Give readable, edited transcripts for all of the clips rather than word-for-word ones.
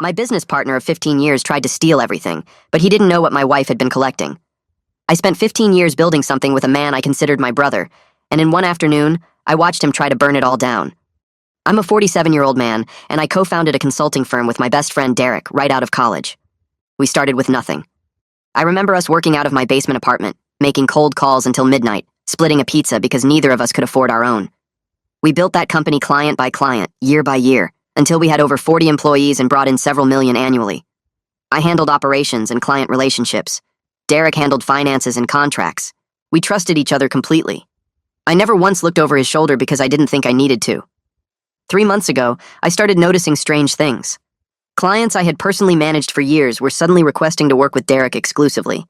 My business partner of 15 years tried to steal everything, but he didn't know what my wife had been collecting. I spent 15 years building something with a man I considered my brother, and in one afternoon, I watched him try to burn it all down. I'm a 47-year-old man, and I co-founded a consulting firm with my best friend Derek right out of college. We started with nothing. I remember us working out of my basement apartment, making cold calls until midnight, splitting a pizza because neither of us could afford our own. We built that company client by client, year by year, until we had over 40 employees and brought in several million annually. I handled operations and client relationships. Derek handled finances and contracts. We trusted each other completely. I never once looked over his shoulder because I didn't think I needed to. 3 months ago, I started noticing strange things. Clients I had personally managed for years were suddenly requesting to work with Derek exclusively.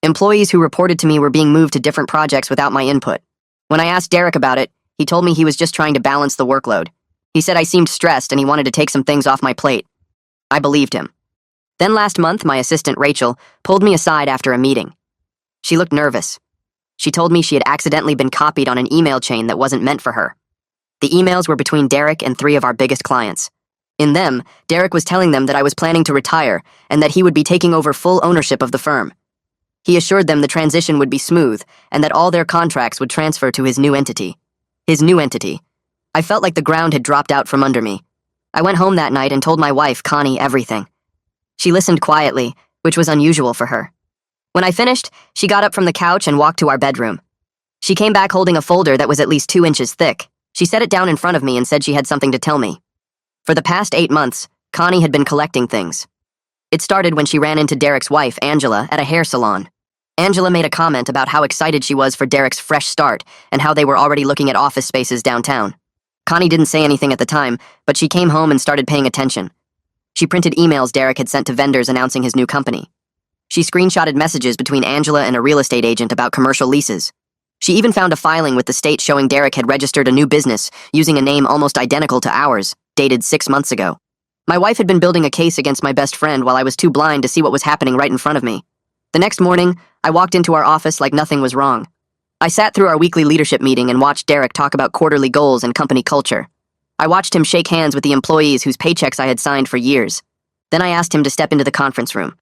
Employees who reported to me were being moved to different projects without my input. When I asked Derek about it, he told me he was just trying to balance the workload. He said I seemed stressed and he wanted to take some things off my plate. I believed him. Then last month, my assistant Rachel pulled me aside after a meeting. She looked nervous. She told me she had accidentally been copied on an email chain that wasn't meant for her. The emails were between Derek and 3 of our biggest clients. In them, Derek was telling them that I was planning to retire and that he would be taking over full ownership of the firm. He assured them the transition would be smooth and that all their contracts would transfer to his new entity. His new entity. I felt like the ground had dropped out from under me. I went home that night and told my wife, Connie, everything. She listened quietly, which was unusual for her. When I finished, she got up from the couch and walked to our bedroom. She came back holding a folder that was at least 2 inches thick. She set it down in front of me and said she had something to tell me. For the past 8 months, Connie had been collecting things. It started when she ran into Derek's wife, Angela, at a hair salon. Angela made a comment about how excited she was for Derek's fresh start and how they were already looking at office spaces downtown. Connie didn't say anything at the time, but she came home and started paying attention. She printed emails Derek had sent to vendors announcing his new company. She screenshotted messages between Angela and a real estate agent about commercial leases. She even found a filing with the state showing Derek had registered a new business using a name almost identical to ours, dated 6 months ago. My wife had been building a case against my best friend while I was too blind to see what was happening right in front of me. The next morning, I walked into our office like nothing was wrong. I sat through our weekly leadership meeting and watched Derek talk about quarterly goals and company culture. I watched him shake hands with the employees whose paychecks I had signed for years. Then I asked him to step into the conference room.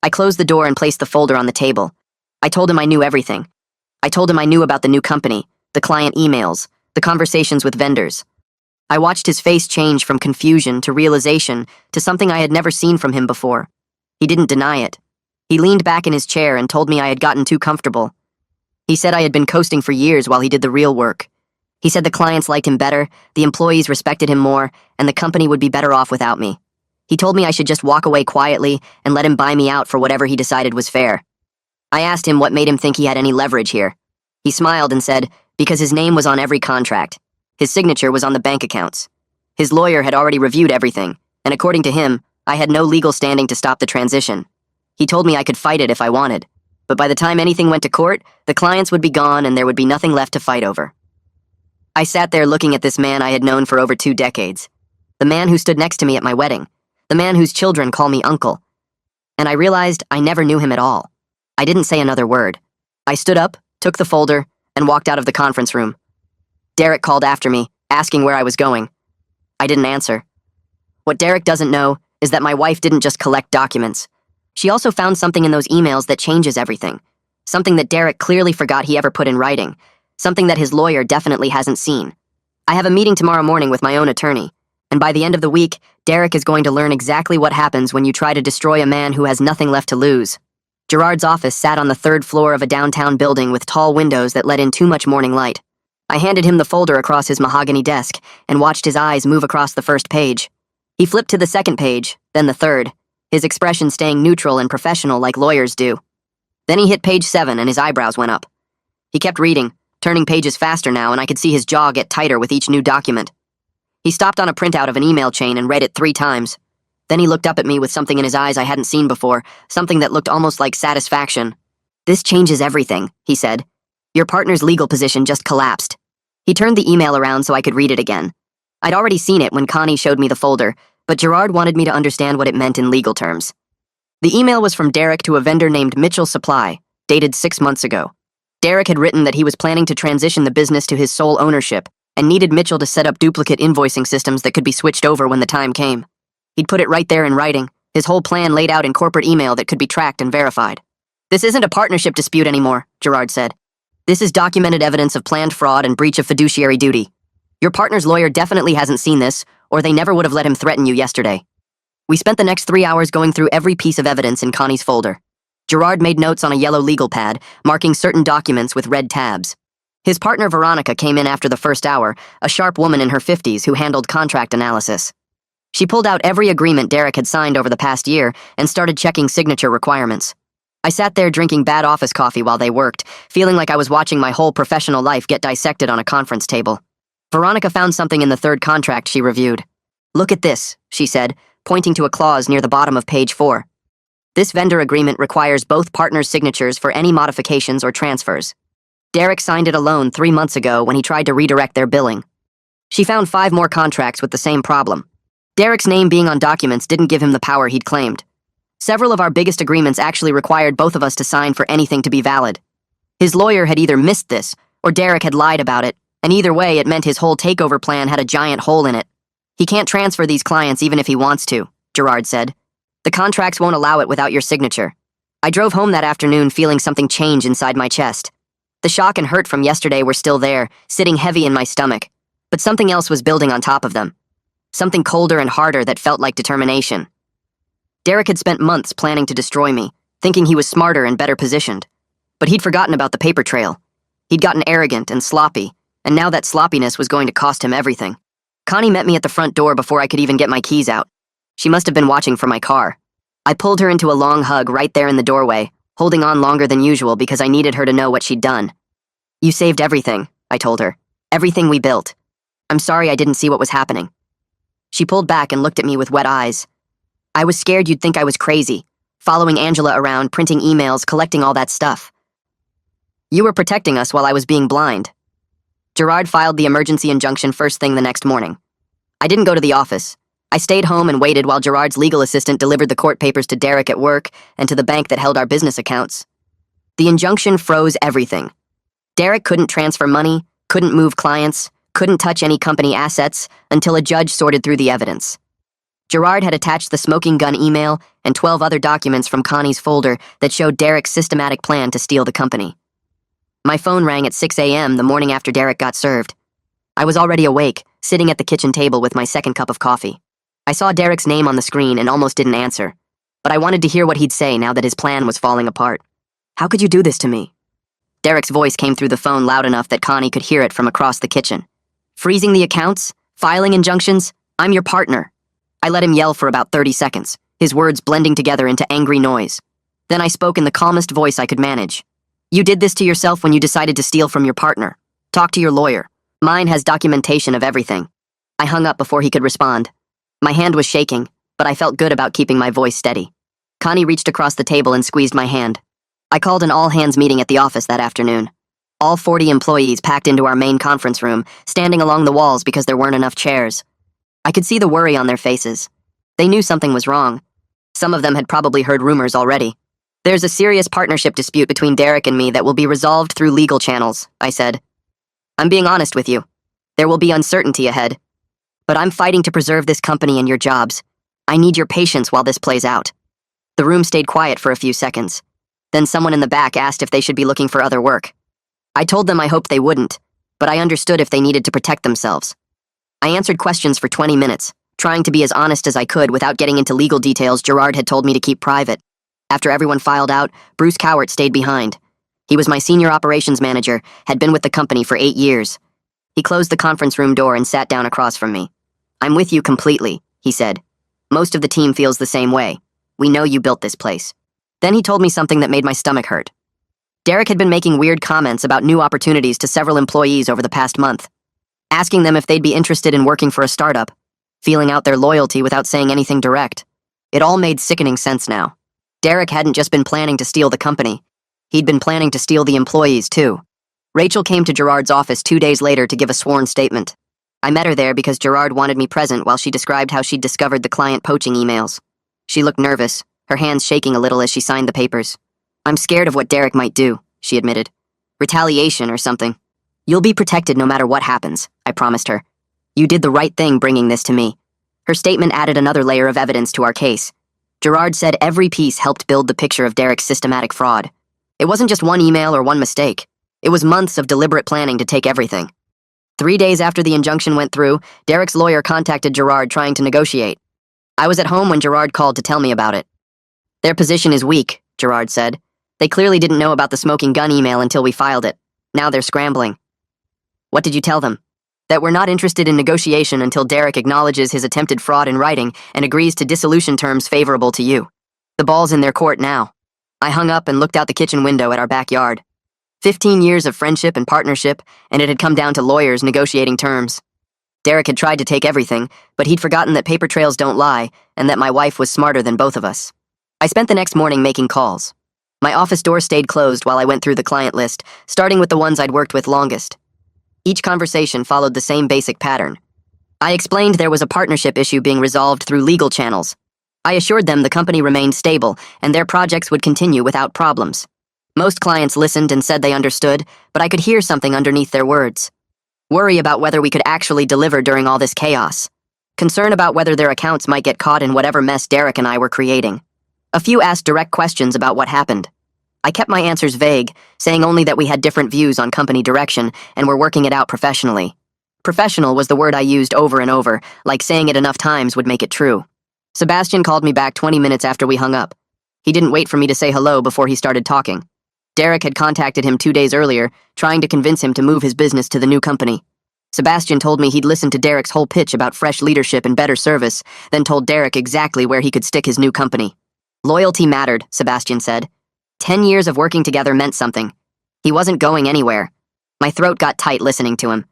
I closed the door and placed the folder on the table. I told him I knew everything. I told him I knew about the new company, the client emails, the conversations with vendors. I watched his face change from confusion to realization to something I had never seen from him before. He didn't deny it. He leaned back in his chair and told me I had gotten too comfortable. He said I had been coasting for years while he did the real work. He said the clients liked him better, the employees respected him more, and the company would be better off without me. He told me I should just walk away quietly and let him buy me out for whatever he decided was fair. I asked him what made him think he had any leverage here. He smiled and said, because his name was on every contract. His signature was on the bank accounts. His lawyer had already reviewed everything, and according to him, I had no legal standing to stop the transition. He told me I could fight it if I wanted. But by the time anything went to court, the clients would be gone and there would be nothing left to fight over. I sat there looking at this man I had known for over 2 decades. The man who stood next to me at my wedding. The man whose children call me uncle. And I realized I never knew him at all. I didn't say another word. I stood up, took the folder, and walked out of the conference room. Derek called after me, asking where I was going. I didn't answer. What Derek doesn't know is that my wife didn't just collect documents. She also found something in those emails that changes everything. Something that Derek clearly forgot he ever put in writing. Something that his lawyer definitely hasn't seen. I have a meeting tomorrow morning with my own attorney, and by the end of the week, Derek is going to learn exactly what happens when you try to destroy a man who has nothing left to lose. Gerard's office sat on the 3rd floor of a downtown building with tall windows that let in too much morning light. I handed him the folder across his mahogany desk and watched his eyes move across the 1st page. He flipped to the 2nd page, then the 3rd, his expression staying neutral and professional like lawyers do. Then he hit page 7 and his eyebrows went up. He kept reading, turning pages faster now, and I could see his jaw get tighter with each new document. He stopped on a printout of an email chain and read it 3 times. Then he looked up at me with something in his eyes I hadn't seen before, something that looked almost like satisfaction. "This changes everything," he said. "Your partner's legal position just collapsed." He turned the email around so I could read it again. I'd already seen it when Connie showed me the folder, but Gerard wanted me to understand what it meant in legal terms. The email was from Derek to a vendor named Mitchell Supply, dated 6 months ago. Derek had written that he was planning to transition the business to his sole ownership and needed Mitchell to set up duplicate invoicing systems that could be switched over when the time came. He'd put it right there in writing, his whole plan laid out in corporate email that could be tracked and verified. "This isn't a partnership dispute anymore," Gerard said. "This is documented evidence of planned fraud and breach of fiduciary duty. Your partner's lawyer definitely hasn't seen this, or they never would have let him threaten you yesterday." We spent the next 3 hours going through every piece of evidence in Connie's folder. Gerard made notes on a yellow legal pad, marking certain documents with red tabs. His partner Veronica came in after the first hour, a sharp woman in her 50s who handled contract analysis. She pulled out every agreement Derek had signed over the past year and started checking signature requirements. I sat there drinking bad office coffee while they worked, feeling like I was watching my whole professional life get dissected on a conference table. Veronica found something in the third contract she reviewed. "Look at this," she said, pointing to a clause near the bottom of page 4. "This vendor agreement requires both partners' signatures for any modifications or transfers. Derek signed it alone 3 months ago when he tried to redirect their billing." She found 5 more contracts with the same problem. Derek's name being on documents didn't give him the power he'd claimed. Several of our biggest agreements actually required both of us to sign for anything to be valid. His lawyer had either missed this, or Derek had lied about it, and either way it meant his whole takeover plan had a giant hole in it. "He can't transfer these clients even if he wants to," Gerard said. "The contracts won't allow it without your signature." I drove home that afternoon feeling something change inside my chest. The shock and hurt from yesterday were still there, sitting heavy in my stomach, but something else was building on top of them. Something colder and harder that felt like determination. Derek had spent months planning to destroy me, thinking he was smarter and better positioned. But he'd forgotten about the paper trail. He'd gotten arrogant and sloppy, and now that sloppiness was going to cost him everything. Connie met me at the front door before I could even get my keys out. She must have been watching for my car. I pulled her into a long hug right there in the doorway, holding on longer than usual because I needed her to know what she'd done. "You saved everything," I told her. "Everything we built. I'm sorry I didn't see what was happening." She pulled back and looked at me with wet eyes. "I was scared you'd think I was crazy, following Angela around, printing emails, collecting all that stuff. You were protecting us while I was being blind." Gerard filed the emergency injunction first thing the next morning. I didn't go to the office. I stayed home and waited while Gerard's legal assistant delivered the court papers to Derek at work and to the bank that held our business accounts. The injunction froze everything. Derek couldn't transfer money, couldn't move clients, couldn't touch any company assets until a judge sorted through the evidence. Gerard had attached the smoking gun email and 12 other documents from Connie's folder that showed Derek's systematic plan to steal the company. My phone rang at 6 a.m. the morning after Derek got served. I was already awake, sitting at the kitchen table with my second cup of coffee. I saw Derek's name on the screen and almost didn't answer, but I wanted to hear what he'd say now that his plan was falling apart. "How could you do this to me?" Derek's voice came through the phone loud enough that Connie could hear it from across the kitchen. "Freezing the accounts? Filing injunctions? I'm your partner." I let him yell for about 30 seconds, his words blending together into angry noise. Then I spoke in the calmest voice I could manage. "You did this to yourself when you decided to steal from your partner. Talk to your lawyer. Mine has documentation of everything." I hung up before he could respond. My hand was shaking, but I felt good about keeping my voice steady. Connie reached across the table and squeezed my hand. I called an all-hands meeting at the office that afternoon. All 40 employees packed into our main conference room, standing along the walls because there weren't enough chairs. I could see the worry on their faces. They knew something was wrong. Some of them had probably heard rumors already. "There's a serious partnership dispute between Derek and me that will be resolved through legal channels," I said. "I'm being honest with you. There will be uncertainty ahead. But I'm fighting to preserve this company and your jobs. I need your patience while this plays out." The room stayed quiet for a few seconds. Then someone in the back asked if they should be looking for other work. I told them I hoped they wouldn't, but I understood if they needed to protect themselves. I answered questions for 20 minutes, trying to be as honest as I could without getting into legal details Gerard had told me to keep private. After everyone filed out, Bruce Cowart stayed behind. He was my senior operations manager, had been with the company for 8 years. He closed the conference room door and sat down across from me. "I'm with you completely," he said. "Most of the team feels the same way. We know you built this place." Then he told me something that made my stomach hurt. Derek had been making weird comments about new opportunities to several employees over the past month, asking them if they'd be interested in working for a startup, feeling out their loyalty without saying anything direct. It all made sickening sense now. Derek hadn't just been planning to steal the company. He'd been planning to steal the employees, too. Rachel came to Gerard's office 2 days later to give a sworn statement. I met her there because Gerard wanted me present while she described how she'd discovered the client poaching emails. She looked nervous, her hands shaking a little as she signed the papers. "I'm scared of what Derek might do," she admitted. "Retaliation or something." "You'll be protected no matter what happens," I promised her. "You did the right thing bringing this to me." Her statement added another layer of evidence to our case. Gerard said every piece helped build the picture of Derek's systematic fraud. It wasn't just one email or one mistake. It was months of deliberate planning to take everything. 3 days after the injunction went through, Derek's lawyer contacted Gerard trying to negotiate. I was at home when Gerard called to tell me about it. Their position is weak, Gerard said. They clearly didn't know about the smoking gun email until we filed it. Now they're scrambling. What did you tell them? That we're not interested in negotiation until Derek acknowledges his attempted fraud in writing and agrees to dissolution terms favorable to you. The ball's in their court now. I hung up and looked out the kitchen window at our backyard. 15 years of friendship and partnership, and it had come down to lawyers negotiating terms. Derek had tried to take everything, but he'd forgotten that paper trails don't lie, and that my wife was smarter than both of us. I spent the next morning making calls. My office door stayed closed while I went through the client list, starting with the ones I'd worked with longest. Each conversation followed the same basic pattern. I explained there was a partnership issue being resolved through legal channels. I assured them the company remained stable, and their projects would continue without problems. Most clients listened and said they understood, but I could hear something underneath their words. Worry about whether we could actually deliver during all this chaos. Concern about whether their accounts might get caught in whatever mess Derek and I were creating. A few asked direct questions about what happened. I kept my answers vague, saying only that we had different views on company direction and were working it out professionally. Professional was the word I used over and over, like saying it enough times would make it true. Sebastian called me back 20 minutes after we hung up. He didn't wait for me to say hello before he started talking. Derek had contacted him 2 days earlier, trying to convince him to move his business to the new company. Sebastian told me he'd listened to Derek's whole pitch about fresh leadership and better service, then told Derek exactly where he could stick his new company. Loyalty mattered, Sebastian said. 10 years of working together meant something. He wasn't going anywhere. My throat got tight listening to him.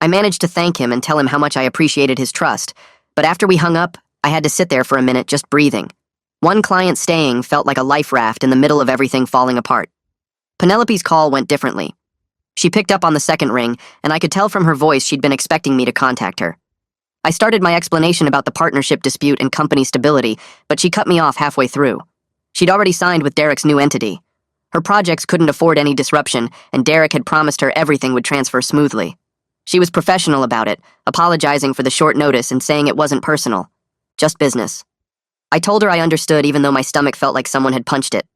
I managed to thank him and tell him how much I appreciated his trust, but after we hung up, I had to sit there for a minute just breathing. One client staying felt like a life raft in the middle of everything falling apart. Penelope's call went differently. She picked up on the second ring, and I could tell from her voice she'd been expecting me to contact her. I started my explanation about the partnership dispute and company stability, but she cut me off halfway through. She'd already signed with Derek's new entity. Her projects couldn't afford any disruption, and Derek had promised her everything would transfer smoothly. She was professional about it, apologizing for the short notice and saying it wasn't personal. Just business. I told her I understood even though my stomach felt like someone had punched it.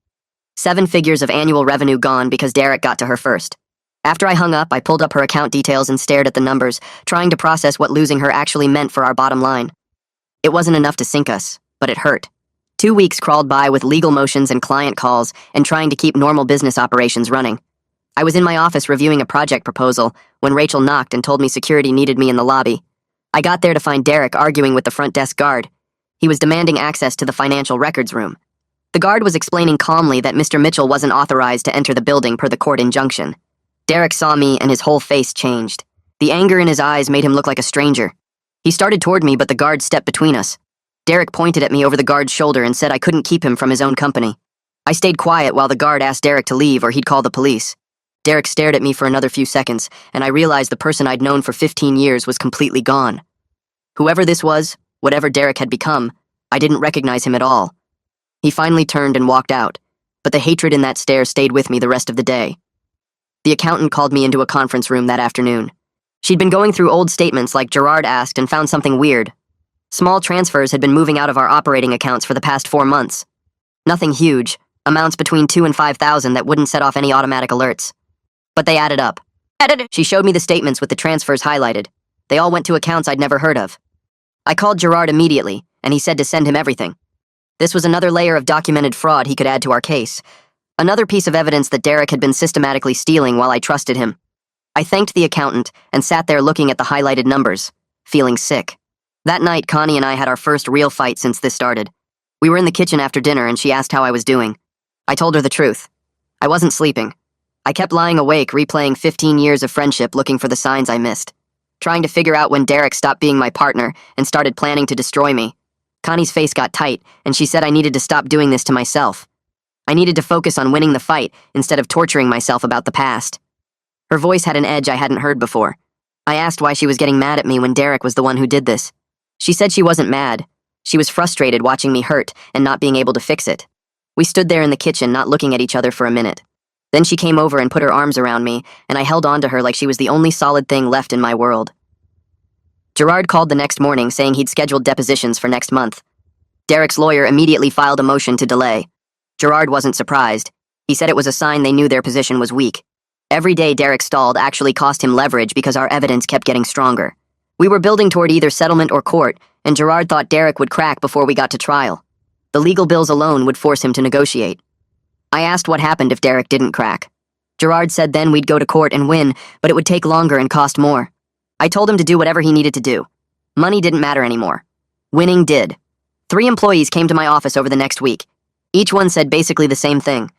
7 figures of annual revenue gone because Derek got to her first. After I hung up, I pulled up her account details and stared at the numbers, trying to process what losing her actually meant for our bottom line. It wasn't enough to sink us, but it hurt. 2 weeks crawled by with legal motions and client calls and trying to keep normal business operations running. I was in my office reviewing a project proposal when Rachel knocked and told me security needed me in the lobby. I got there to find Derek arguing with the front desk guard. He was demanding access to the financial records room. The guard was explaining calmly that Mr. Mitchell wasn't authorized to enter the building per the court injunction. Derek saw me and his whole face changed. The anger in his eyes made him look like a stranger. He started toward me, but the guard stepped between us. Derek pointed at me over the guard's shoulder and said I couldn't keep him from his own company. I stayed quiet while the guard asked Derek to leave or he'd call the police. Derek stared at me for another few seconds, and I realized the person I'd known for 15 years was completely gone. Whoever this was, whatever Derek had become, I didn't recognize him at all. He finally turned and walked out, but the hatred in that stare stayed with me the rest of the day. The accountant called me into a conference room that afternoon. She'd been going through old statements like Gerard asked and found something weird. Small transfers had been moving out of our operating accounts for the past 4 months. Nothing huge, amounts between 2 and 5,000 that wouldn't set off any automatic alerts. But they added up. She showed me the statements with the transfers highlighted. They all went to accounts I'd never heard of. I called Gerard immediately, and he said to send him everything. This was another layer of documented fraud he could add to our case. Another piece of evidence that Derek had been systematically stealing while I trusted him. I thanked the accountant and sat there looking at the highlighted numbers, feeling sick. That night, Connie and I had our first real fight since this started. We were in the kitchen after dinner and she asked how I was doing. I told her the truth. I wasn't sleeping. I kept lying awake, replaying 15 years of friendship looking for the signs I missed. Trying to figure out when Derek stopped being my partner and started planning to destroy me. Connie's face got tight, and she said I needed to stop doing this to myself. I needed to focus on winning the fight instead of torturing myself about the past. Her voice had an edge I hadn't heard before. I asked why she was getting mad at me when Derek was the one who did this. She said she wasn't mad. She was frustrated watching me hurt and not being able to fix it. We stood there in the kitchen, not looking at each other for a minute. Then she came over and put her arms around me, and I held on to her like she was the only solid thing left in my world. Gerard called the next morning saying he'd scheduled depositions for next month. Derek's lawyer immediately filed a motion to delay. Gerard wasn't surprised. He said it was a sign they knew their position was weak. Every day Derek stalled actually cost him leverage because our evidence kept getting stronger. We were building toward either settlement or court, and Gerard thought Derek would crack before we got to trial. The legal bills alone would force him to negotiate. I asked what happened if Derek didn't crack. Gerard said then we'd go to court and win, but it would take longer and cost more. I told him to do whatever he needed to do. Money didn't matter anymore. Winning did. 3 employees came to my office over the next week. Each one said basically the same thing.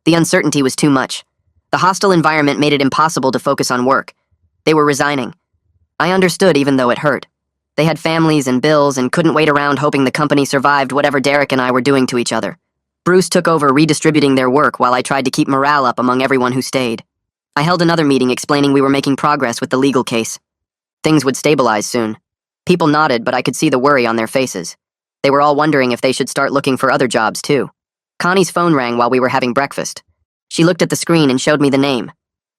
The uncertainty was too much. The hostile environment made it impossible to focus on work. They were resigning. I understood even though it hurt. They had families and bills and couldn't wait around hoping the company survived whatever Derek and I were doing to each other. Bruce took over redistributing their work while I tried to keep morale up among everyone who stayed. I held another meeting explaining we were making progress with the legal case. Things would stabilize soon. People nodded, but I could see the worry on their faces. They were all wondering if they should start looking for other jobs too. Connie's phone rang while we were having breakfast. She looked at the screen and showed me the name.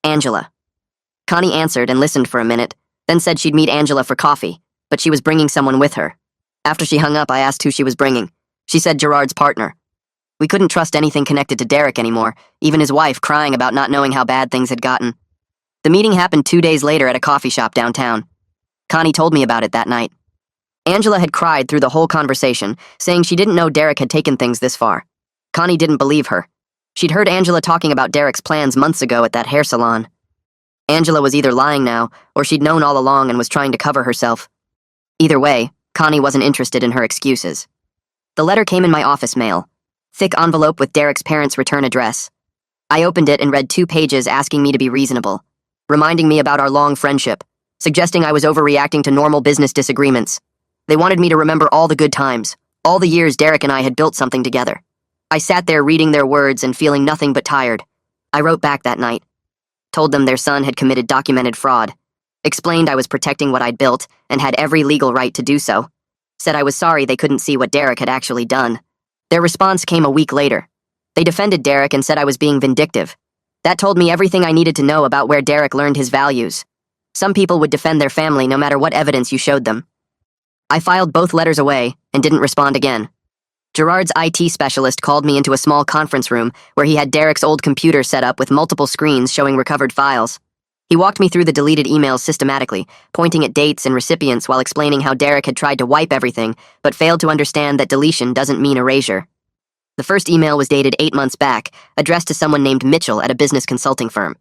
Angela. Connie answered and listened for a minute, then said she'd meet Angela for coffee, but she was bringing someone with her. After she hung up, I asked who she was bringing. She said Gerard's partner. We couldn't trust anything connected to Derek anymore, even his wife crying about not knowing how bad things had gotten. The meeting happened 2 days later at a coffee shop downtown. Connie told me about it that night. Angela had cried through the whole conversation, saying she didn't know Derek had taken things this far. Connie didn't believe her. She'd heard Angela talking about Derek's plans months ago at that hair salon. Angela was either lying now, or she'd known all along and was trying to cover herself. Either way, Connie wasn't interested in her excuses. The letter came in my office mail. Thick envelope with Derek's parents' return address. I opened it and read 2 pages asking me to be reasonable, reminding me about our long friendship, suggesting I was overreacting to normal business disagreements. They wanted me to remember all the good times, all the years Derek and I had built something together. I sat there reading their words and feeling nothing but tired. I wrote back that night. Told them their son had committed documented fraud. Explained I was protecting what I'd built and had every legal right to do so. Said I was sorry they couldn't see what Derek had actually done. Their response came a week later. They defended Derek and said I was being vindictive. That told me everything I needed to know about where Derek learned his values. Some people would defend their family no matter what evidence you showed them. I filed both letters away and didn't respond again. Gerard's IT specialist called me into a small conference room where he had Derek's old computer set up with multiple screens showing recovered files. He walked me through the deleted emails systematically, pointing at dates and recipients while explaining how Derek had tried to wipe everything, but failed to understand that deletion doesn't mean erasure. The first email was dated 8 months back, addressed to someone named Mitchell at a business consulting firm.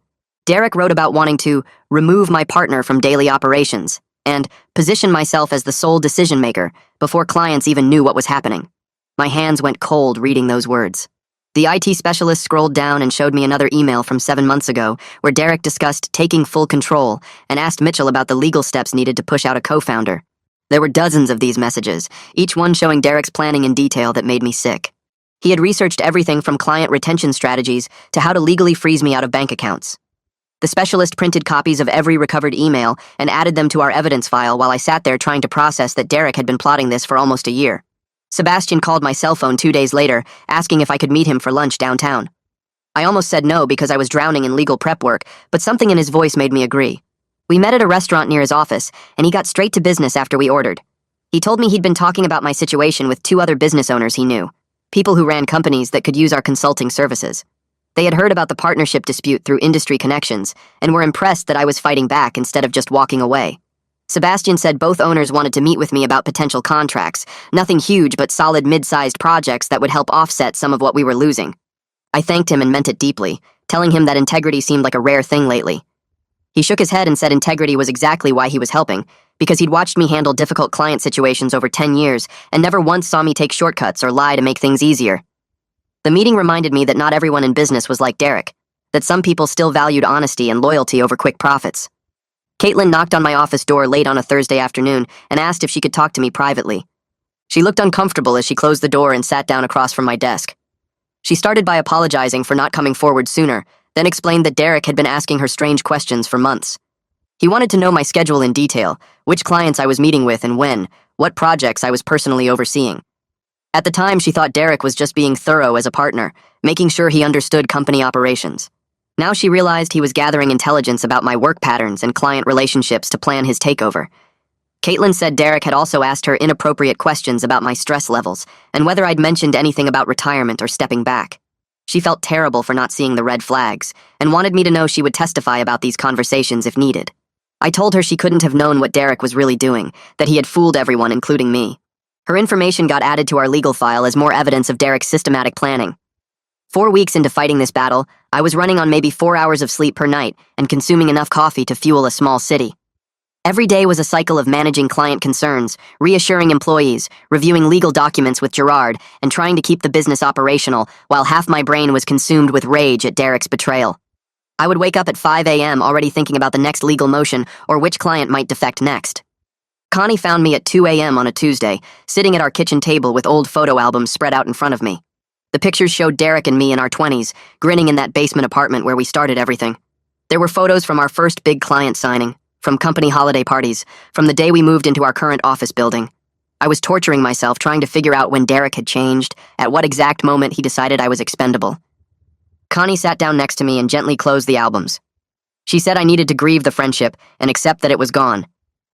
Derek wrote about wanting to remove my partner from daily operations and position myself as the sole decision-maker before clients even knew what was happening. My hands went cold reading those words. The IT specialist scrolled down and showed me another email from 7 months ago where Derek discussed taking full control and asked Mitchell about the legal steps needed to push out a co-founder. There were dozens of these messages, each one showing Derek's planning in detail that made me sick. He had researched everything from client retention strategies to how to legally freeze me out of bank accounts. The specialist printed copies of every recovered email and added them to our evidence file while I sat there trying to process that Derek had been plotting this for almost a year. Sebastian called my cell phone 2 days later, asking if I could meet him for lunch downtown. I almost said no because I was drowning in legal prep work, but something in his voice made me agree. We met at a restaurant near his office, and he got straight to business after we ordered. He told me he'd been talking about my situation with 2 other business owners he knew, people who ran companies that could use our consulting services. They had heard about the partnership dispute through industry connections, and were impressed that I was fighting back instead of just walking away. Sebastian said both owners wanted to meet with me about potential contracts, nothing huge but solid mid-sized projects that would help offset some of what we were losing. I thanked him and meant it deeply, telling him that integrity seemed like a rare thing lately. He shook his head and said integrity was exactly why he was helping, because he'd watched me handle difficult client situations over 10 years and never once saw me take shortcuts or lie to make things easier. The meeting reminded me that not everyone in business was like Derek, that some people still valued honesty and loyalty over quick profits. Caitlin knocked on my office door late on a Thursday afternoon and asked if she could talk to me privately. She looked uncomfortable as she closed the door and sat down across from my desk. She started by apologizing for not coming forward sooner, then explained that Derek had been asking her strange questions for months. He wanted to know my schedule in detail, which clients I was meeting with and when, what projects I was personally overseeing. At the time, she thought Derek was just being thorough as a partner, making sure he understood company operations. Now she realized he was gathering intelligence about my work patterns and client relationships to plan his takeover. Caitlin said Derek had also asked her inappropriate questions about my stress levels and whether I'd mentioned anything about retirement or stepping back. She felt terrible for not seeing the red flags and wanted me to know she would testify about these conversations if needed. I told her she couldn't have known what Derek was really doing, that he had fooled everyone, including me. Her information got added to our legal file as more evidence of Derek's systematic planning. 4 weeks into fighting this battle, I was running on maybe 4 hours of sleep per night and consuming enough coffee to fuel a small city. Every day was a cycle of managing client concerns, reassuring employees, reviewing legal documents with Gerard, and trying to keep the business operational while half my brain was consumed with rage at Derek's betrayal. I would wake up at 5 a.m. already thinking about the next legal motion or which client might defect next. Connie found me at 2 a.m. on a Tuesday, sitting at our kitchen table with old photo albums spread out in front of me. The pictures showed Derek and me in our 20s, grinning in that basement apartment where we started everything. There were photos from our first big client signing, from company holiday parties, from the day we moved into our current office building. I was torturing myself trying to figure out when Derek had changed, at what exact moment he decided I was expendable. Connie sat down next to me and gently closed the albums. She said I needed to grieve the friendship and accept that it was gone,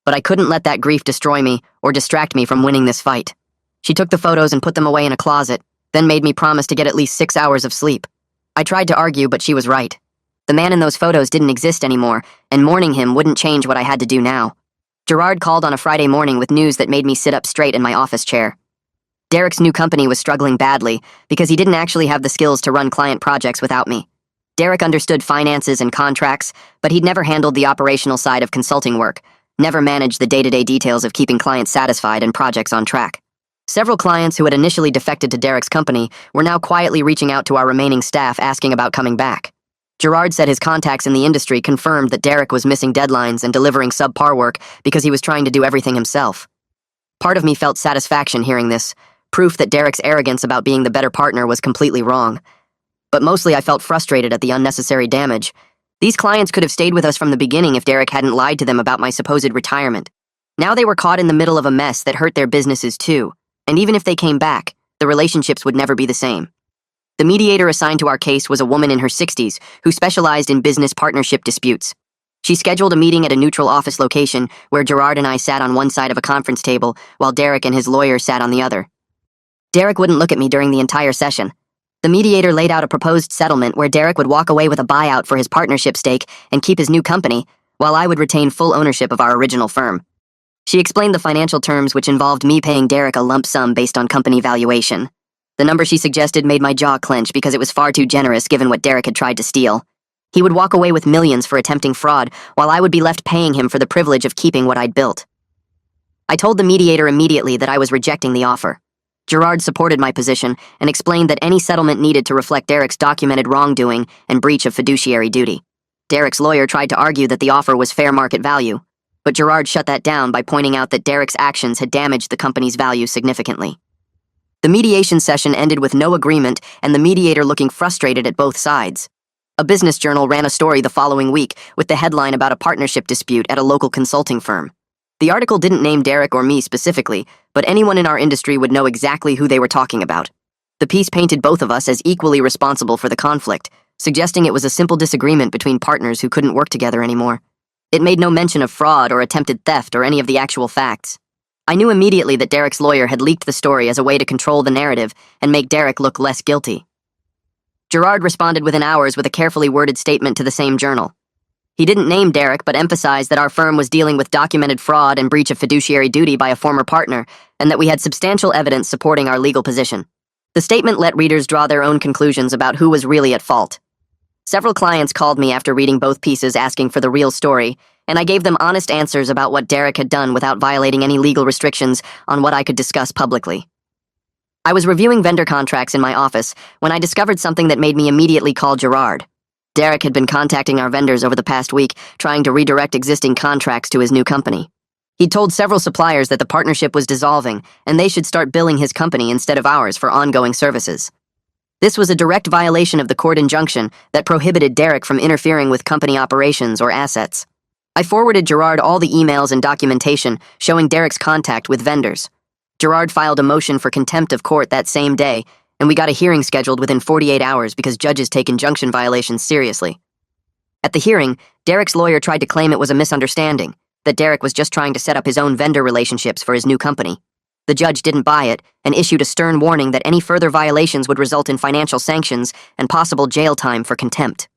but I couldn't let that grief destroy me or distract me from winning this fight. She took the photos and put them away in a closet, then made me promise to get at least 6 hours of sleep. I tried to argue, but she was right. The man in those photos didn't exist anymore, and mourning him wouldn't change what I had to do now. Gerard called on a Friday morning with news that made me sit up straight in my office chair. Derek's new company was struggling badly because he didn't actually have the skills to run client projects without me. Derek understood finances and contracts, but he'd never handled the operational side of consulting work, never managed the day-to-day details of keeping clients satisfied and projects on track. Several clients who had initially defected to Derek's company were now quietly reaching out to our remaining staff asking about coming back. Gerard said his contacts in the industry confirmed that Derek was missing deadlines and delivering subpar work because he was trying to do everything himself. Part of me felt satisfaction hearing this, proof that Derek's arrogance about being the better partner was completely wrong. But mostly I felt frustrated at the unnecessary damage. These clients could have stayed with us from the beginning if Derek hadn't lied to them about my supposed retirement. Now they were caught in the middle of a mess that hurt their businesses too, and even if they came back, the relationships would never be the same. The mediator assigned to our case was a woman in her 60s who specialized in business partnership disputes. She scheduled a meeting at a neutral office location where Gerard and I sat on one side of a conference table while Derek and his lawyer sat on the other. Derek wouldn't look at me during the entire session. The mediator laid out a proposed settlement where Derek would walk away with a buyout for his partnership stake and keep his new company, while I would retain full ownership of our original firm. She explained the financial terms, which involved me paying Derek a lump sum based on company valuation. The number she suggested made my jaw clench because it was far too generous given what Derek had tried to steal. He would walk away with millions for attempting fraud, while I would be left paying him for the privilege of keeping what I'd built. I told the mediator immediately that I was rejecting the offer. Gerard supported my position and explained that any settlement needed to reflect Derek's documented wrongdoing and breach of fiduciary duty. Derek's lawyer tried to argue that the offer was fair market value, but Gerard shut that down by pointing out that Derek's actions had damaged the company's value significantly. The mediation session ended with no agreement and the mediator looking frustrated at both sides. A business journal ran a story the following week with the headline about a partnership dispute at a local consulting firm. The article didn't name Derek or me specifically, but anyone in our industry would know exactly who they were talking about. The piece painted both of us as equally responsible for the conflict, suggesting it was a simple disagreement between partners who couldn't work together anymore. It made no mention of fraud or attempted theft or any of the actual facts. I knew immediately that Derek's lawyer had leaked the story as a way to control the narrative and make Derek look less guilty. Gerard responded within hours with a carefully worded statement to the same journal. He didn't name Derek, but emphasized that our firm was dealing with documented fraud and breach of fiduciary duty by a former partner, and that we had substantial evidence supporting our legal position. The statement let readers draw their own conclusions about who was really at fault. Several clients called me after reading both pieces asking for the real story, and I gave them honest answers about what Derek had done without violating any legal restrictions on what I could discuss publicly. I was reviewing vendor contracts in my office when I discovered something that made me immediately call Gerard. Derek had been contacting our vendors over the past week, trying to redirect existing contracts to his new company. He'd told several suppliers that the partnership was dissolving, and they should start billing his company instead of ours for ongoing services. This was a direct violation of the court injunction that prohibited Derek from interfering with company operations or assets. I forwarded Gerard all the emails and documentation showing Derek's contact with vendors. Gerard filed a motion for contempt of court that same day, and we got a hearing scheduled within 48 hours because judges take injunction violations seriously. At the hearing, Derek's lawyer tried to claim it was a misunderstanding, that Derek was just trying to set up his own vendor relationships for his new company. The judge didn't buy it and issued a stern warning that any further violations would result in financial sanctions and possible jail time for contempt.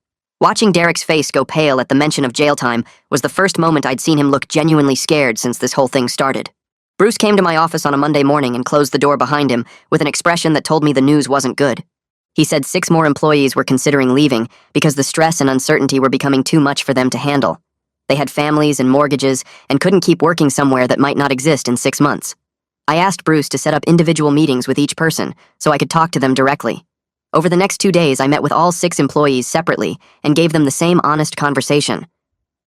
Watching Derek's face go pale at the mention of jail time was the first moment I'd seen him look genuinely scared since this whole thing started. Bruce came to my office on a Monday morning and closed the door behind him with an expression that told me the news wasn't good. He said 6 more employees were considering leaving because the stress and uncertainty were becoming too much for them to handle. They had families and mortgages and couldn't keep working somewhere that might not exist in 6 months. I asked Bruce to set up individual meetings with each person so I could talk to them directly. Over the next 2 days, I met with all 6 employees separately and gave them the same honest conversation.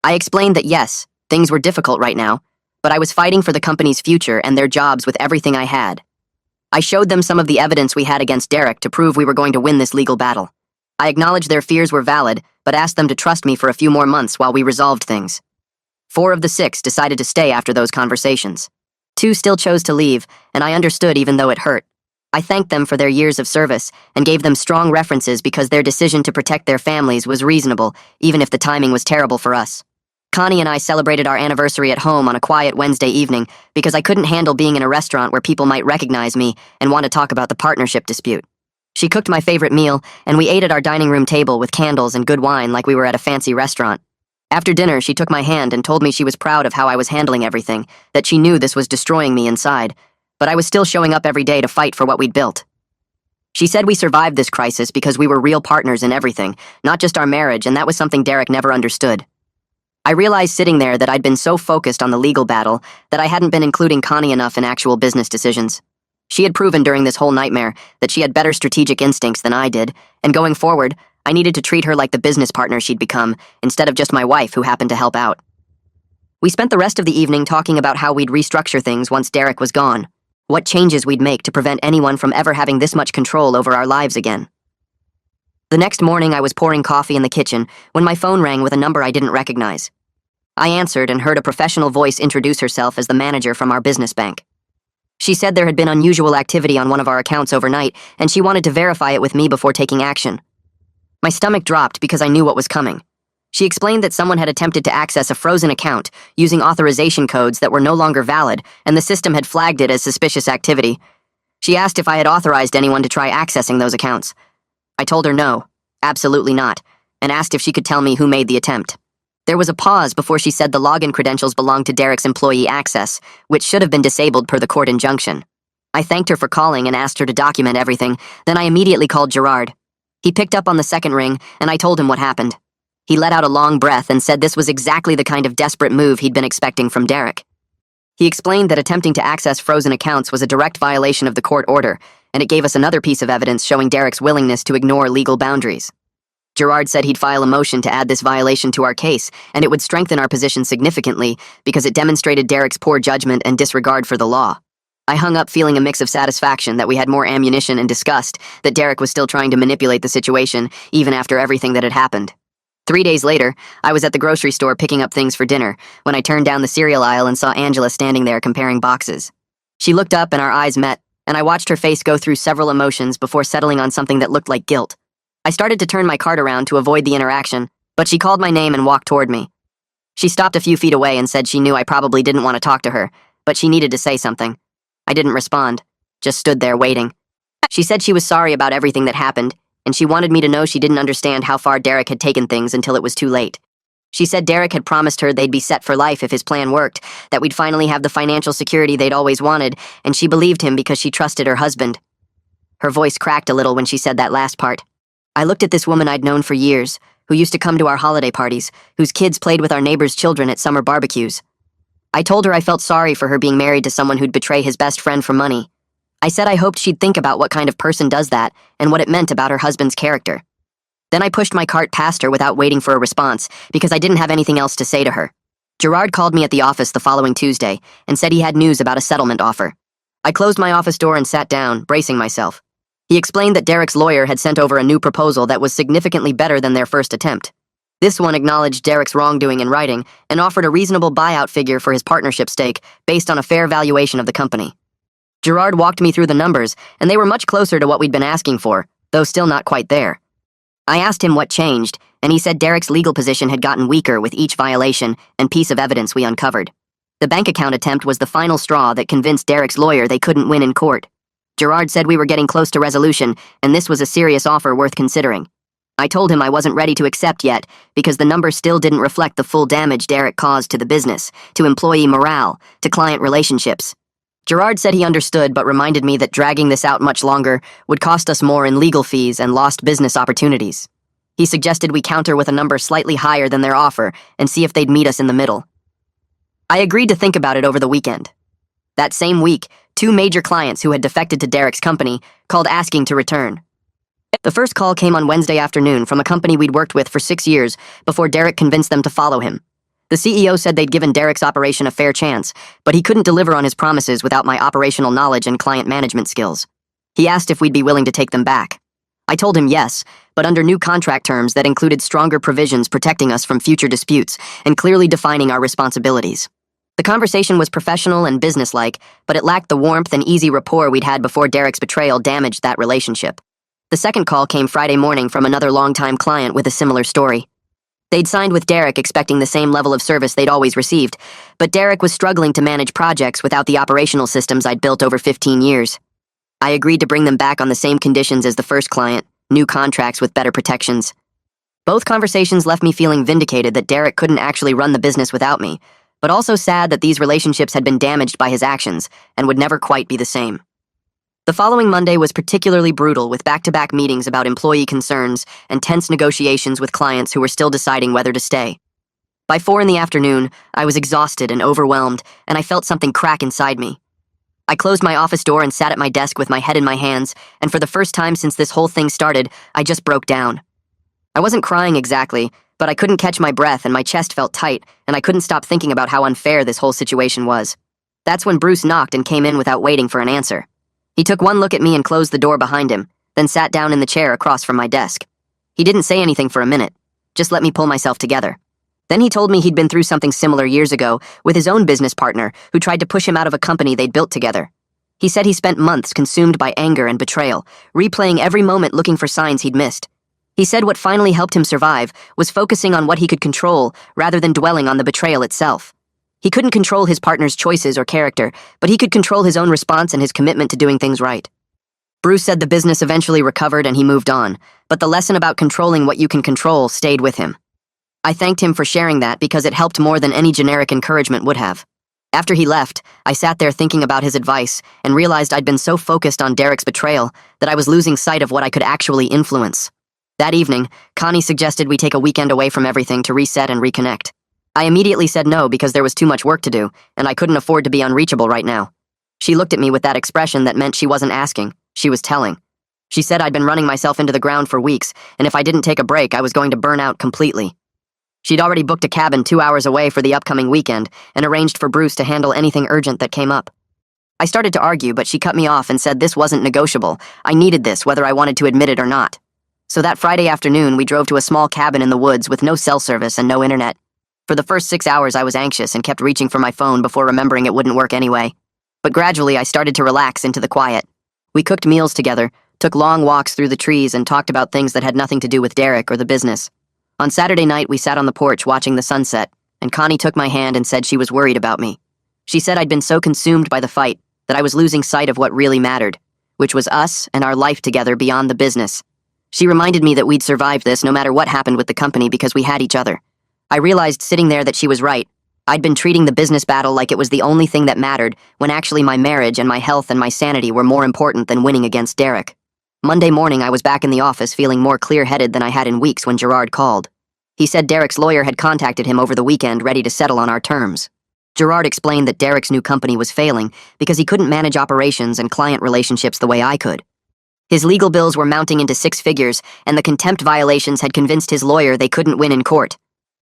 I explained that yes, things were difficult right now, but I was fighting for the company's future and their jobs with everything I had. I showed them some of the evidence we had against Derek to prove we were going to win this legal battle. I acknowledged their fears were valid, but asked them to trust me for a few more months while we resolved things. 4 of the 6 decided to stay after those conversations. 2 still chose to leave, and I understood even though it hurt. I thanked them for their years of service and gave them strong references because their decision to protect their families was reasonable, even if the timing was terrible for us. Connie and I celebrated our anniversary at home on a quiet Wednesday evening because I couldn't handle being in a restaurant where people might recognize me and want to talk about the partnership dispute. She cooked my favorite meal, and we ate at our dining room table with candles and good wine like we were at a fancy restaurant. After dinner, she took my hand and told me she was proud of how I was handling everything, that she knew this was destroying me inside, but I was still showing up every day to fight for what we'd built. She said we survived this crisis because we were real partners in everything, not just our marriage, and that was something Derek never understood. I realized sitting there that I'd been so focused on the legal battle that I hadn't been including Connie enough in actual business decisions. She had proven during this whole nightmare that she had better strategic instincts than I did, and going forward, I needed to treat her like the business partner she'd become, instead of just my wife who happened to help out. We spent the rest of the evening talking about how we'd restructure things once Derek was gone, what changes we'd make to prevent anyone from ever having this much control over our lives again. The next morning, I was pouring coffee in the kitchen when my phone rang with a number I didn't recognize. I answered and heard a professional voice introduce herself as the manager from our business bank. She said there had been unusual activity on one of our accounts overnight, and she wanted to verify it with me before taking action. My stomach dropped because I knew what was coming. She explained that someone had attempted to access a frozen account using authorization codes that were no longer valid, and the system had flagged it as suspicious activity. She asked if I had authorized anyone to try accessing those accounts. I told her no, absolutely not, and asked if she could tell me who made the attempt. There was a pause before she said the login credentials belonged to Derek's employee access, which should have been disabled per the court injunction. I thanked her for calling and asked her to document everything, then I immediately called Gerard. He picked up on the second ring, and I told him what happened. He let out a long breath and said this was exactly the kind of desperate move he'd been expecting from Derek. He explained that attempting to access frozen accounts was a direct violation of the court order, and it gave us another piece of evidence showing Derek's willingness to ignore legal boundaries. Gerard said he'd file a motion to add this violation to our case, and it would strengthen our position significantly because it demonstrated Derek's poor judgment and disregard for the law. I hung up feeling a mix of satisfaction that we had more ammunition and disgust that Derek was still trying to manipulate the situation, even after everything that had happened. 3 days later, I was at the grocery store picking up things for dinner when I turned down the cereal aisle and saw Angela standing there comparing boxes. She looked up and our eyes met, and I watched her face go through several emotions before settling on something that looked like guilt. I started to turn my cart around to avoid the interaction, but she called my name and walked toward me. She stopped a few feet away and said she knew I probably didn't want to talk to her, but she needed to say something. I didn't respond, just stood there waiting. She said she was sorry about everything that happened, and she wanted me to know she didn't understand how far Derek had taken things until it was too late. She said Derek had promised her they'd be set for life if his plan worked, that we'd finally have the financial security they'd always wanted, and she believed him because she trusted her husband. Her voice cracked a little when she said that last part. I looked at this woman I'd known for years, who used to come to our holiday parties, whose kids played with our neighbors' children at summer barbecues. I told her I felt sorry for her being married to someone who'd betray his best friend for money. I said I hoped she'd think about what kind of person does that and what it meant about her husband's character. Then I pushed my cart past her without waiting for a response because I didn't have anything else to say to her. Gerard called me at the office the following Tuesday and said he had news about a settlement offer. I closed my office door and sat down, bracing myself. He explained that Derek's lawyer had sent over a new proposal that was significantly better than their first attempt. This one acknowledged Derek's wrongdoing in writing and offered a reasonable buyout figure for his partnership stake based on a fair valuation of the company. Gerard walked me through the numbers, and they were much closer to what we'd been asking for, though still not quite there. I asked him what changed, and he said Derek's legal position had gotten weaker with each violation and piece of evidence we uncovered. The bank account attempt was the final straw that convinced Derek's lawyer they couldn't win in court. Gerard said we were getting close to resolution, and this was a serious offer worth considering. I told him I wasn't ready to accept yet, because the number still didn't reflect the full damage Derek caused to the business, to employee morale, to client relationships. Gerard said he understood, but reminded me that dragging this out much longer would cost us more in legal fees and lost business opportunities. He suggested we counter with a number slightly higher than their offer and see if they'd meet us in the middle. I agreed to think about it over the weekend. That same week, 2 major clients who had defected to Derek's company called asking to return. The first call came on Wednesday afternoon from a company we'd worked with for 6 years before Derek convinced them to follow him. The CEO said they'd given Derek's operation a fair chance, but he couldn't deliver on his promises without my operational knowledge and client management skills. He asked if we'd be willing to take them back. I told him yes, but under new contract terms that included stronger provisions protecting us from future disputes and clearly defining our responsibilities. The conversation was professional and businesslike, but it lacked the warmth and easy rapport we'd had before Derek's betrayal damaged that relationship. The second call came Friday morning from another longtime client with a similar story. They'd signed with Derek expecting the same level of service they'd always received, but Derek was struggling to manage projects without the operational systems I'd built over 15 years. I agreed to bring them back on the same conditions as the first client, new contracts with better protections. Both conversations left me feeling vindicated that Derek couldn't actually run the business without me, but also sad that these relationships had been damaged by his actions and would never quite be the same. The following Monday was particularly brutal, with back-to-back meetings about employee concerns and tense negotiations with clients who were still deciding whether to stay. By 4 in the afternoon, I was exhausted and overwhelmed, and I felt something crack inside me. I closed my office door and sat at my desk with my head in my hands, and for the first time since this whole thing started, I just broke down. I wasn't crying exactly, but I couldn't catch my breath and my chest felt tight, and I couldn't stop thinking about how unfair this whole situation was. That's when Bruce knocked and came in without waiting for an answer. He took one look at me and closed the door behind him, then sat down in the chair across from my desk. He didn't say anything for a minute, just let me pull myself together. Then he told me he'd been through something similar years ago with his own business partner who tried to push him out of a company they'd built together. He said he spent months consumed by anger and betrayal, replaying every moment looking for signs he'd missed. He said what finally helped him survive was focusing on what he could control rather than dwelling on the betrayal itself. He couldn't control his partner's choices or character, but he could control his own response and his commitment to doing things right. Bruce said the business eventually recovered and he moved on, but the lesson about controlling what you can control stayed with him. I thanked him for sharing that because it helped more than any generic encouragement would have. After he left, I sat there thinking about his advice and realized I'd been so focused on Derek's betrayal that I was losing sight of what I could actually influence. That evening, Connie suggested we take a weekend away from everything to reset and reconnect. I immediately said no because there was too much work to do, and I couldn't afford to be unreachable right now. She looked at me with that expression that meant she wasn't asking, she was telling. She said I'd been running myself into the ground for weeks, and if I didn't take a break, I was going to burn out completely. She'd already booked a cabin 2 hours away for the upcoming weekend and arranged for Bruce to handle anything urgent that came up. I started to argue, but she cut me off and said this wasn't negotiable. I needed this, whether I wanted to admit it or not. So that Friday afternoon, we drove to a small cabin in the woods with no cell service and no internet. For the first 6 hours, I was anxious and kept reaching for my phone before remembering it wouldn't work anyway. But gradually, I started to relax into the quiet. We cooked meals together, took long walks through the trees, and talked about things that had nothing to do with Derek or the business. On Saturday night, we sat on the porch watching the sunset, and Connie took my hand and said she was worried about me. She said I'd been so consumed by the fight that I was losing sight of what really mattered, which was us and our life together beyond the business. She reminded me that we'd survived this no matter what happened with the company because we had each other. I realized sitting there that she was right. I'd been treating the business battle like it was the only thing that mattered, when actually my marriage and my health and my sanity were more important than winning against Derek. Monday morning, I was back in the office feeling more clear-headed than I had in weeks when Gerard called. He said Derek's lawyer had contacted him over the weekend ready to settle on our terms. Gerard explained that Derek's new company was failing because he couldn't manage operations and client relationships the way I could. His legal bills were mounting into 6 figures, and the contempt violations had convinced his lawyer they couldn't win in court.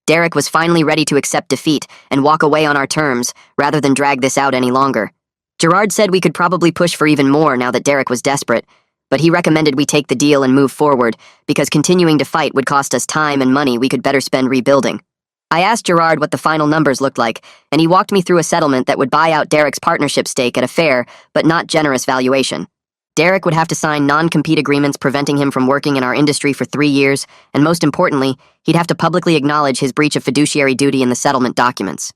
Derek was finally ready to accept defeat and walk away on our terms, rather than drag this out any longer. Gerard said we could probably push for even more now that Derek was desperate, but he recommended we take the deal and move forward, because continuing to fight would cost us time and money we could better spend rebuilding. I asked Gerard what the final numbers looked like, and he walked me through a settlement that would buy out Derek's partnership stake at a fair, but not generous valuation. Derek would have to sign non-compete agreements preventing him from working in our industry for 3 years, and most importantly, he'd have to publicly acknowledge his breach of fiduciary duty in the settlement documents.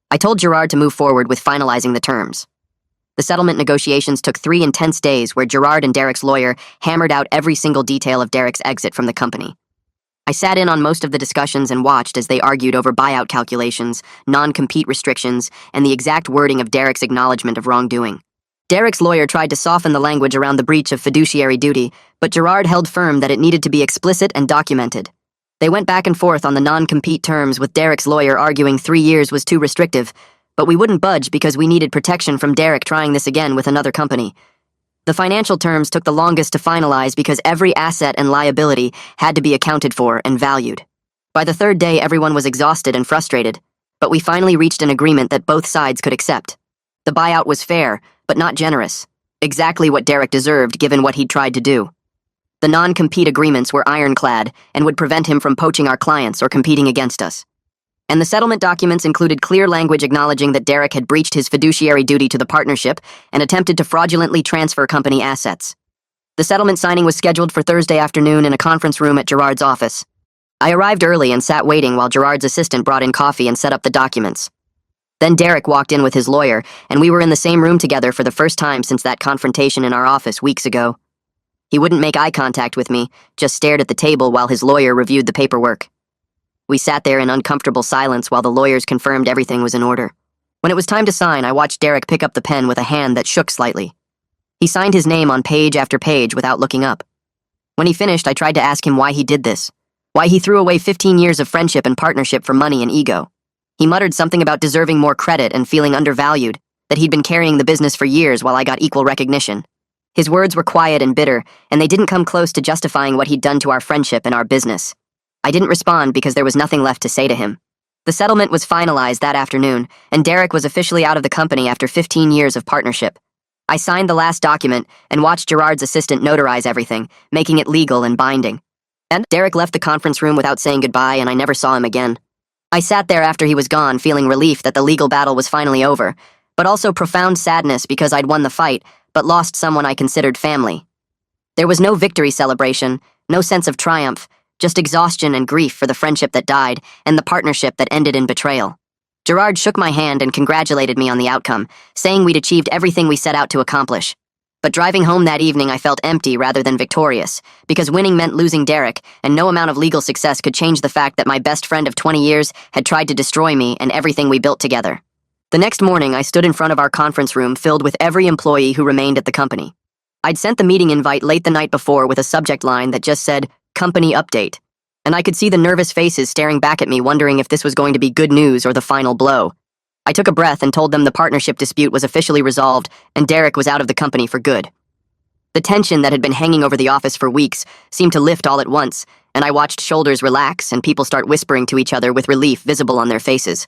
I told Gerard to move forward with finalizing the terms. The settlement negotiations took 3 intense days where Gerard and Derek's lawyer hammered out every single detail of Derek's exit from the company. I sat in on most of the discussions and watched as they argued over buyout calculations, non-compete restrictions, and the exact wording of Derek's acknowledgement of wrongdoing. Derek's lawyer tried to soften the language around the breach of fiduciary duty, but Gerard held firm that it needed to be explicit and documented. They went back and forth on the non-compete terms, with Derek's lawyer arguing 3 years was too restrictive, but we wouldn't budge because we needed protection from Derek trying this again with another company. The financial terms took the longest to finalize because every asset and liability had to be accounted for and valued. By the 3rd day, everyone was exhausted and frustrated, but we finally reached an agreement that both sides could accept. The buyout was fair, but not generous. Exactly what Derek deserved given what he'd tried to do. The non-compete agreements were ironclad and would prevent him from poaching our clients or competing against us. And the settlement documents included clear language acknowledging that Derek had breached his fiduciary duty to the partnership and attempted to fraudulently transfer company assets. The settlement signing was scheduled for Thursday afternoon in a conference room at Gerard's office. I arrived early and sat waiting while Gerard's assistant brought in coffee and set up the documents. Then Derek walked in with his lawyer, and we were in the same room together for the first time since that confrontation in our office weeks ago. He wouldn't make eye contact with me, just stared at the table while his lawyer reviewed the paperwork. We sat there in uncomfortable silence while the lawyers confirmed everything was in order. When it was time to sign, I watched Derek pick up the pen with a hand that shook slightly. He signed his name on page after page without looking up. When he finished, I tried to ask him why he did this, why he threw away 15 years of friendship and partnership for money and ego. He muttered something about deserving more credit and feeling undervalued, that he'd been carrying the business for years while I got equal recognition. His words were quiet and bitter, and they didn't come close to justifying what he'd done to our friendship and our business. I didn't respond because there was nothing left to say to him. The settlement was finalized that afternoon, and Derek was officially out of the company after 15 years of partnership. I signed the last document and watched Gerard's assistant notarize everything, making it legal and binding. And Derek left the conference room without saying goodbye, and I never saw him again. I sat there after he was gone, feeling relief that the legal battle was finally over, but also profound sadness because I'd won the fight, but lost someone I considered family. There was no victory celebration, no sense of triumph, just exhaustion and grief for the friendship that died and the partnership that ended in betrayal. Gerard shook my hand and congratulated me on the outcome, saying we'd achieved everything we set out to accomplish. But driving home that evening, I felt empty rather than victorious, because winning meant losing Derek, and no amount of legal success could change the fact that my best friend of 20 years had tried to destroy me and everything we built together. The next morning, I stood in front of our conference room filled with every employee who remained at the company. I'd sent the meeting invite late the night before with a subject line that just said, "Company Update," and I could see the nervous faces staring back at me, wondering if this was going to be good news or the final blow. I took a breath and told them the partnership dispute was officially resolved and Derek was out of the company for good. The tension that had been hanging over the office for weeks seemed to lift all at once, and I watched shoulders relax and people start whispering to each other with relief visible on their faces.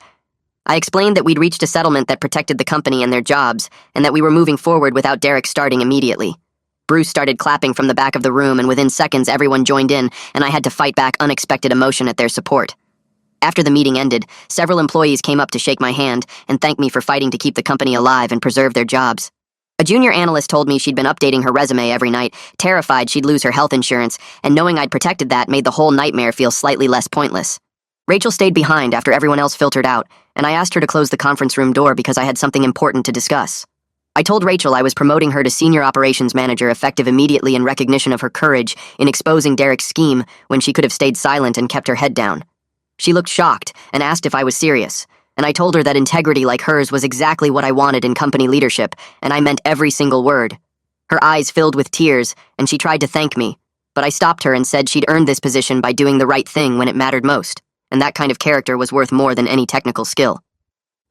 I explained that we'd reached a settlement that protected the company and their jobs, and that we were moving forward without Derek starting immediately. Bruce started clapping from the back of the room, and within seconds everyone joined in, and I had to fight back unexpected emotion at their support. After the meeting ended, several employees came up to shake my hand and thank me for fighting to keep the company alive and preserve their jobs. A junior analyst told me she'd been updating her resume every night, terrified she'd lose her health insurance, and knowing I'd protected that made the whole nightmare feel slightly less pointless. Rachel stayed behind after everyone else filtered out, and I asked her to close the conference room door because I had something important to discuss. I told Rachel I was promoting her to senior operations manager effective immediately in recognition of her courage in exposing Derek's scheme when she could have stayed silent and kept her head down. She looked shocked and asked if I was serious, and I told her that integrity like hers was exactly what I wanted in company leadership, and I meant every single word. Her eyes filled with tears, and she tried to thank me, but I stopped her and said she'd earned this position by doing the right thing when it mattered most, and that kind of character was worth more than any technical skill.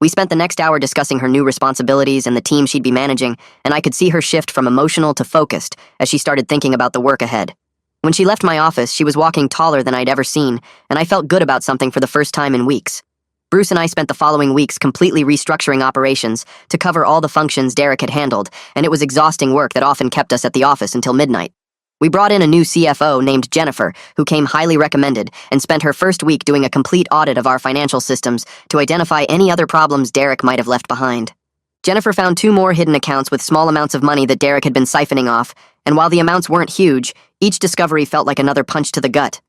We spent the next hour discussing her new responsibilities and the team she'd be managing, and I could see her shift from emotional to focused as she started thinking about the work ahead. When she left my office, she was walking taller than I'd ever seen, and I felt good about something for the first time in weeks. Bruce and I spent the following weeks completely restructuring operations to cover all the functions Derek had handled, and it was exhausting work that often kept us at the office until midnight. We brought in a new CFO named Jennifer, who came highly recommended, and spent her first week doing a complete audit of our financial systems to identify any other problems Derek might have left behind. Jennifer found 2 more hidden accounts with small amounts of money that Derek had been siphoning off, and while the amounts weren't huge, each discovery felt like another punch to the gut.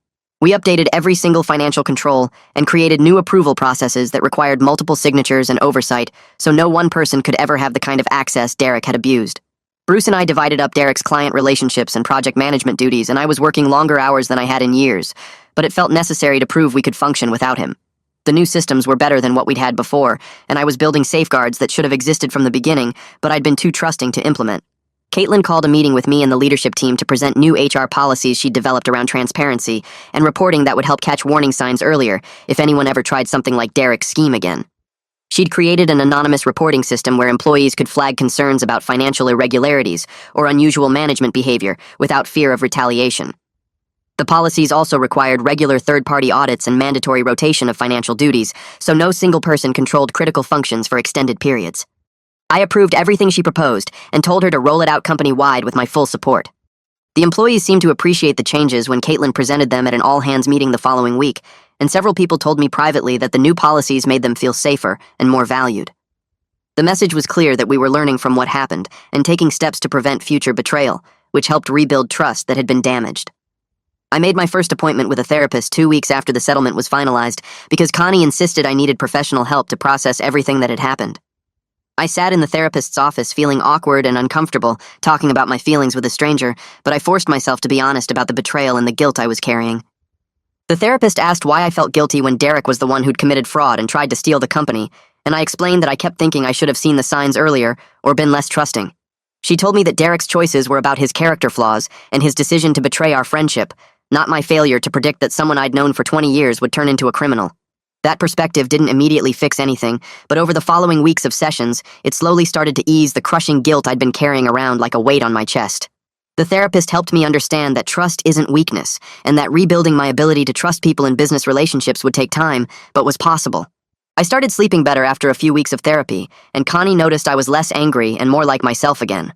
We updated every single financial control and created new approval processes that required multiple signatures and oversight, so no one person could ever have the kind of access Derek had abused. Bruce and I divided up Derek's client relationships and project management duties, and I was working longer hours than I had in years, but it felt necessary to prove we could function without him. The new systems were better than what we'd had before, and I was building safeguards that should have existed from the beginning, but I'd been too trusting to implement. Caitlin called a meeting with me and the leadership team to present new HR policies she'd developed around transparency and reporting that would help catch warning signs earlier if anyone ever tried something like Derek's scheme again. She'd created an anonymous reporting system where employees could flag concerns about financial irregularities or unusual management behavior without fear of retaliation. The policies also required regular third-party audits and mandatory rotation of financial duties, so no single person controlled critical functions for extended periods. I approved everything she proposed and told her to roll it out company-wide with my full support. The employees seemed to appreciate the changes when Caitlin presented them at an all-hands meeting the following week, and several people told me privately that the new policies made them feel safer and more valued. The message was clear that we were learning from what happened and taking steps to prevent future betrayal, which helped rebuild trust that had been damaged. I made my first appointment with a therapist 2 weeks after the settlement was finalized because Connie insisted I needed professional help to process everything that had happened. I sat in the therapist's office feeling awkward and uncomfortable, talking about my feelings with a stranger, but I forced myself to be honest about the betrayal and the guilt I was carrying. The therapist asked why I felt guilty when Derek was the one who'd committed fraud and tried to steal the company, and I explained that I kept thinking I should have seen the signs earlier or been less trusting. She told me that Derek's choices were about his character flaws and his decision to betray our friendship, not my failure to predict that someone I'd known for 20 years would turn into a criminal. That perspective didn't immediately fix anything, but over the following weeks of sessions, it slowly started to ease the crushing guilt I'd been carrying around like a weight on my chest. The therapist helped me understand that trust isn't weakness, and that rebuilding my ability to trust people in business relationships would take time, but was possible. I started sleeping better after a few weeks of therapy, and Connie noticed I was less angry and more like myself again.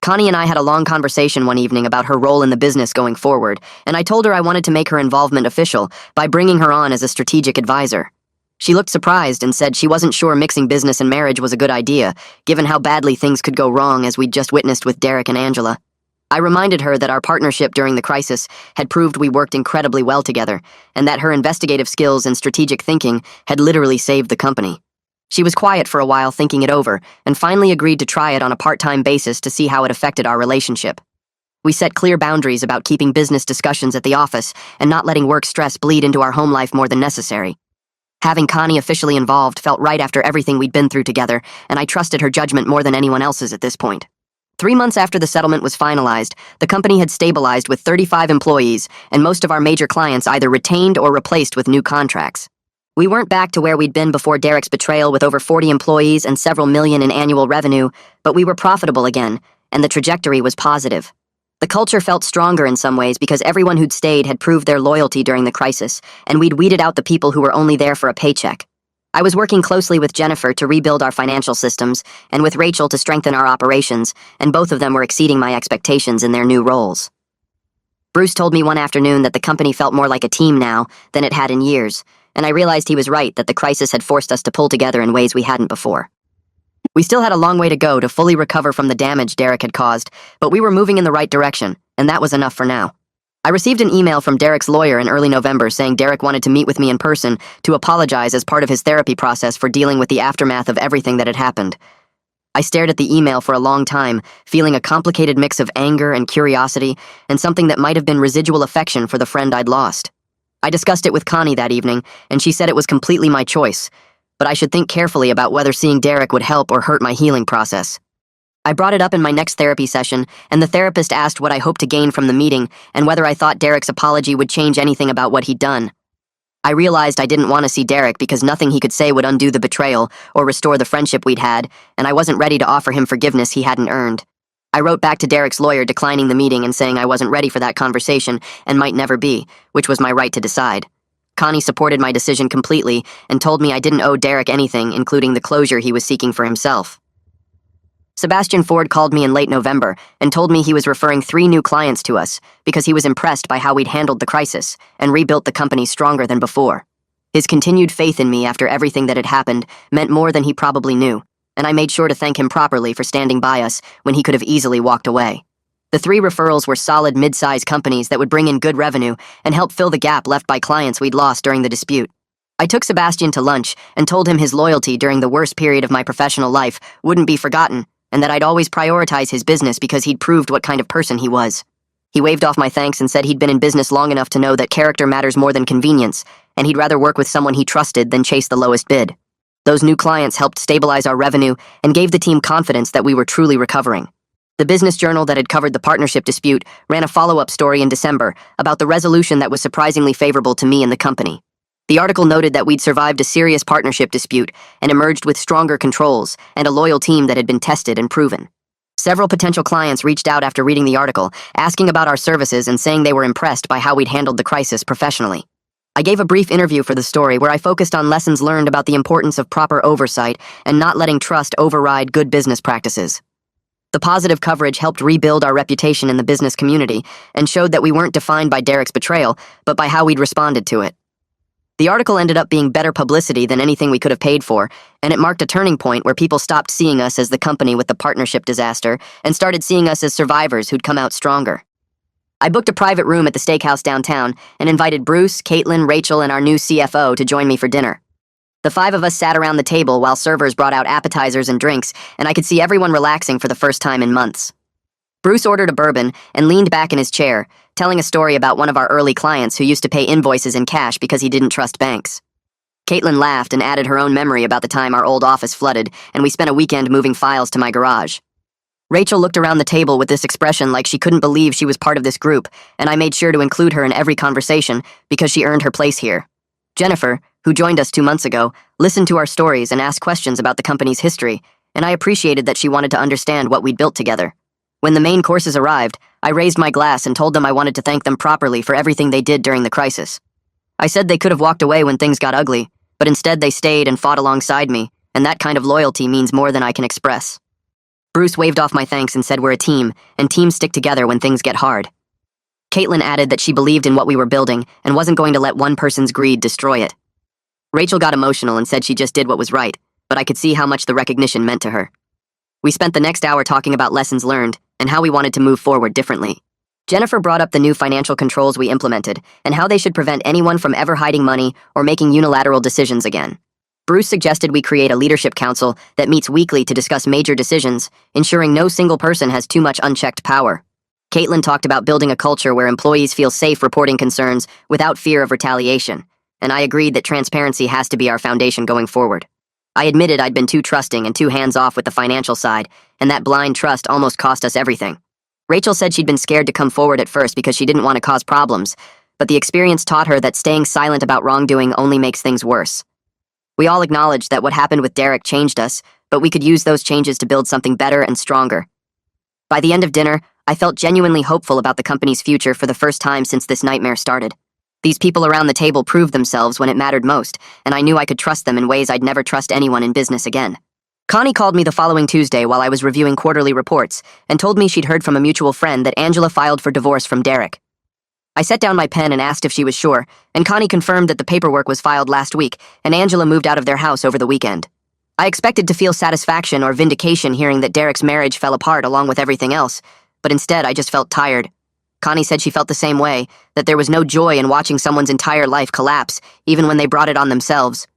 Connie and I had a long conversation one evening about her role in the business going forward, and I told her I wanted to make her involvement official by bringing her on as a strategic advisor. She looked surprised and said she wasn't sure mixing business and marriage was a good idea, given how badly things could go wrong as we'd just witnessed with Derek and Angela. I reminded her that our partnership during the crisis had proved we worked incredibly well together, and that her investigative skills and strategic thinking had literally saved the company. She was quiet for a while thinking it over, and finally agreed to try it on a part-time basis to see how it affected our relationship. We set clear boundaries about keeping business discussions at the office and not letting work stress bleed into our home life more than necessary. Having Connie officially involved felt right after everything we'd been through together, and I trusted her judgment more than anyone else's at this point. 3 months after the settlement was finalized, the company had stabilized with 35 employees, and most of our major clients either retained or replaced with new contracts. We weren't back to where we'd been before Derek's betrayal with over 40 employees and several million in annual revenue, but we were profitable again, and the trajectory was positive. The culture felt stronger in some ways because everyone who'd stayed had proved their loyalty during the crisis, and we'd weeded out the people who were only there for a paycheck. I was working closely with Jennifer to rebuild our financial systems, and with Rachel to strengthen our operations, and both of them were exceeding my expectations in their new roles. Bruce told me one afternoon that the company felt more like a team now than it had in years, and I realized he was right that the crisis had forced us to pull together in ways we hadn't before. We still had a long way to go to fully recover from the damage Derek had caused, but we were moving in the right direction, and that was enough for now. I received an email from Derek's lawyer in early November saying Derek wanted to meet with me in person to apologize as part of his therapy process for dealing with the aftermath of everything that had happened. I stared at the email for a long time, feeling a complicated mix of anger and curiosity, and something that might have been residual affection for the friend I'd lost. I discussed it with Connie that evening, and she said it was completely my choice, but I should think carefully about whether seeing Derek would help or hurt my healing process. I brought it up in my next therapy session, and the therapist asked what I hoped to gain from the meeting and whether I thought Derek's apology would change anything about what he'd done. I realized I didn't want to see Derek because nothing he could say would undo the betrayal or restore the friendship we'd had, and I wasn't ready to offer him forgiveness he hadn't earned. I wrote back to Derek's lawyer declining the meeting and saying I wasn't ready for that conversation and might never be, which was my right to decide. Connie supported my decision completely and told me I didn't owe Derek anything, including the closure he was seeking for himself. Sebastian Ford called me in late November and told me he was referring 3 new clients to us because he was impressed by how we'd handled the crisis and rebuilt the company stronger than before. His continued faith in me after everything that had happened meant more than he probably knew, and I made sure to thank him properly for standing by us when he could have easily walked away. The 3 referrals were solid mid-size companies that would bring in good revenue and help fill the gap left by clients we'd lost during the dispute. I took Sebastian to lunch and told him his loyalty during the worst period of my professional life wouldn't be forgotten, and that I'd always prioritize his business because he'd proved what kind of person he was. He waved off my thanks and said he'd been in business long enough to know that character matters more than convenience, and he'd rather work with someone he trusted than chase the lowest bid. Those new clients helped stabilize our revenue and gave the team confidence that we were truly recovering. The business journal that had covered the partnership dispute ran a follow-up story in December about the resolution that was surprisingly favorable to me and the company. The article noted that we'd survived a serious partnership dispute and emerged with stronger controls and a loyal team that had been tested and proven. Several potential clients reached out after reading the article, asking about our services and saying they were impressed by how we'd handled the crisis professionally. I gave a brief interview for the story where I focused on lessons learned about the importance of proper oversight and not letting trust override good business practices. The positive coverage helped rebuild our reputation in the business community and showed that we weren't defined by Derek's betrayal, but by how we'd responded to it. The article ended up being better publicity than anything we could have paid for, and it marked a turning point where people stopped seeing us as the company with the partnership disaster and started seeing us as survivors who'd come out stronger. I booked a private room at the steakhouse downtown and invited Bruce, Caitlin, Rachel, and our new CFO to join me for dinner. The 5 of us sat around the table while servers brought out appetizers and drinks, and I could see everyone relaxing for the first time in months. Bruce ordered a bourbon and leaned back in his chair, telling a story about one of our early clients who used to pay invoices in cash because he didn't trust banks. Caitlin laughed and added her own memory about the time our old office flooded, and we spent a weekend moving files to my garage. Rachel looked around the table with this expression like she couldn't believe she was part of this group, and I made sure to include her in every conversation because she earned her place here. Jennifer, who joined us 2 months ago, listened to our stories and asked questions about the company's history, and I appreciated that she wanted to understand what we'd built together. When the main courses arrived, I raised my glass and told them I wanted to thank them properly for everything they did during the crisis. I said they could have walked away when things got ugly, but instead they stayed and fought alongside me, and that kind of loyalty means more than I can express. Bruce waved off my thanks and said we're a team, and teams stick together when things get hard. Caitlin added that she believed in what we were building and wasn't going to let one person's greed destroy it. Rachel got emotional and said she just did what was right, but I could see how much the recognition meant to her. We spent the next hour talking about lessons learned and how we wanted to move forward differently. Jennifer brought up the new financial controls we implemented and how they should prevent anyone from ever hiding money or making unilateral decisions again. Bruce suggested we create a leadership council that meets weekly to discuss major decisions, ensuring no single person has too much unchecked power. Caitlin talked about building a culture where employees feel safe reporting concerns without fear of retaliation, and I agreed that transparency has to be our foundation going forward. I admitted I'd been too trusting and too hands-off with the financial side, and that blind trust almost cost us everything. Rachel said she'd been scared to come forward at first because she didn't want to cause problems, but the experience taught her that staying silent about wrongdoing only makes things worse. We all acknowledged that what happened with Derek changed us, but we could use those changes to build something better and stronger. By the end of dinner, I felt genuinely hopeful about the company's future for the first time since this nightmare started. These people around the table proved themselves when it mattered most, and I knew I could trust them in ways I'd never trust anyone in business again. Connie called me the following Tuesday while I was reviewing quarterly reports and told me she'd heard from a mutual friend that Angela filed for divorce from Derek. I set down my pen and asked if she was sure, and Connie confirmed that the paperwork was filed last week and Angela moved out of their house over the weekend. I expected to feel satisfaction or vindication hearing that Derek's marriage fell apart along with everything else, but instead I just felt tired. Connie said she felt the same way, that there was no joy in watching someone's entire life collapse, even when they brought it on themselves.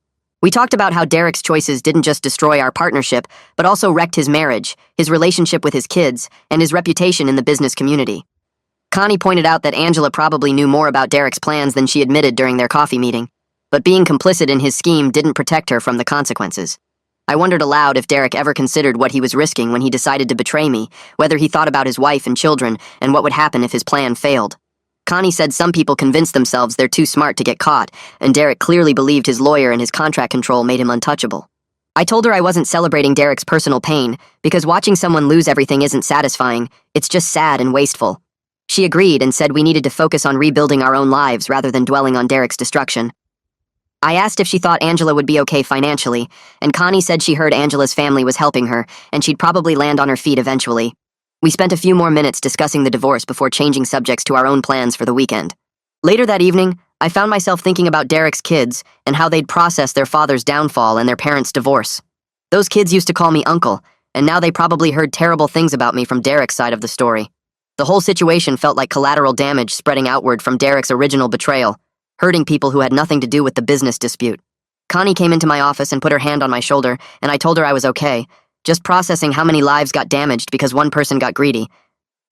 We talked about how Derek's choices didn't just destroy our partnership, but also wrecked his marriage, his relationship with his kids, and his reputation in the business community. Connie pointed out that Angela probably knew more about Derek's plans than she admitted during their coffee meeting, but being complicit in his scheme didn't protect her from the consequences. I wondered aloud if Derek ever considered what he was risking when he decided to betray me, whether he thought about his wife and children, and what would happen if his plan failed. Connie said some people convince themselves they're too smart to get caught, and Derek clearly believed his lawyer and his contract control made him untouchable. I told her I wasn't celebrating Derek's personal pain, because watching someone lose everything isn't satisfying, it's just sad and wasteful. She agreed and said we needed to focus on rebuilding our own lives rather than dwelling on Derek's destruction. I asked if she thought Angela would be okay financially, and Connie said she heard Angela's family was helping her, and she'd probably land on her feet eventually. We spent a few more minutes discussing the divorce before changing subjects to our own plans for the weekend. Later that evening, I found myself thinking about Derek's kids and how they'd process their father's downfall and their parents' divorce. Those kids used to call me uncle, and now they probably heard terrible things about me from Derek's side of the story. The whole situation felt like collateral damage spreading outward from Derek's original betrayal, hurting people who had nothing to do with the business dispute. Connie came into my office and put her hand on my shoulder, and I told her I was okay, just processing how many lives got damaged because one person got greedy.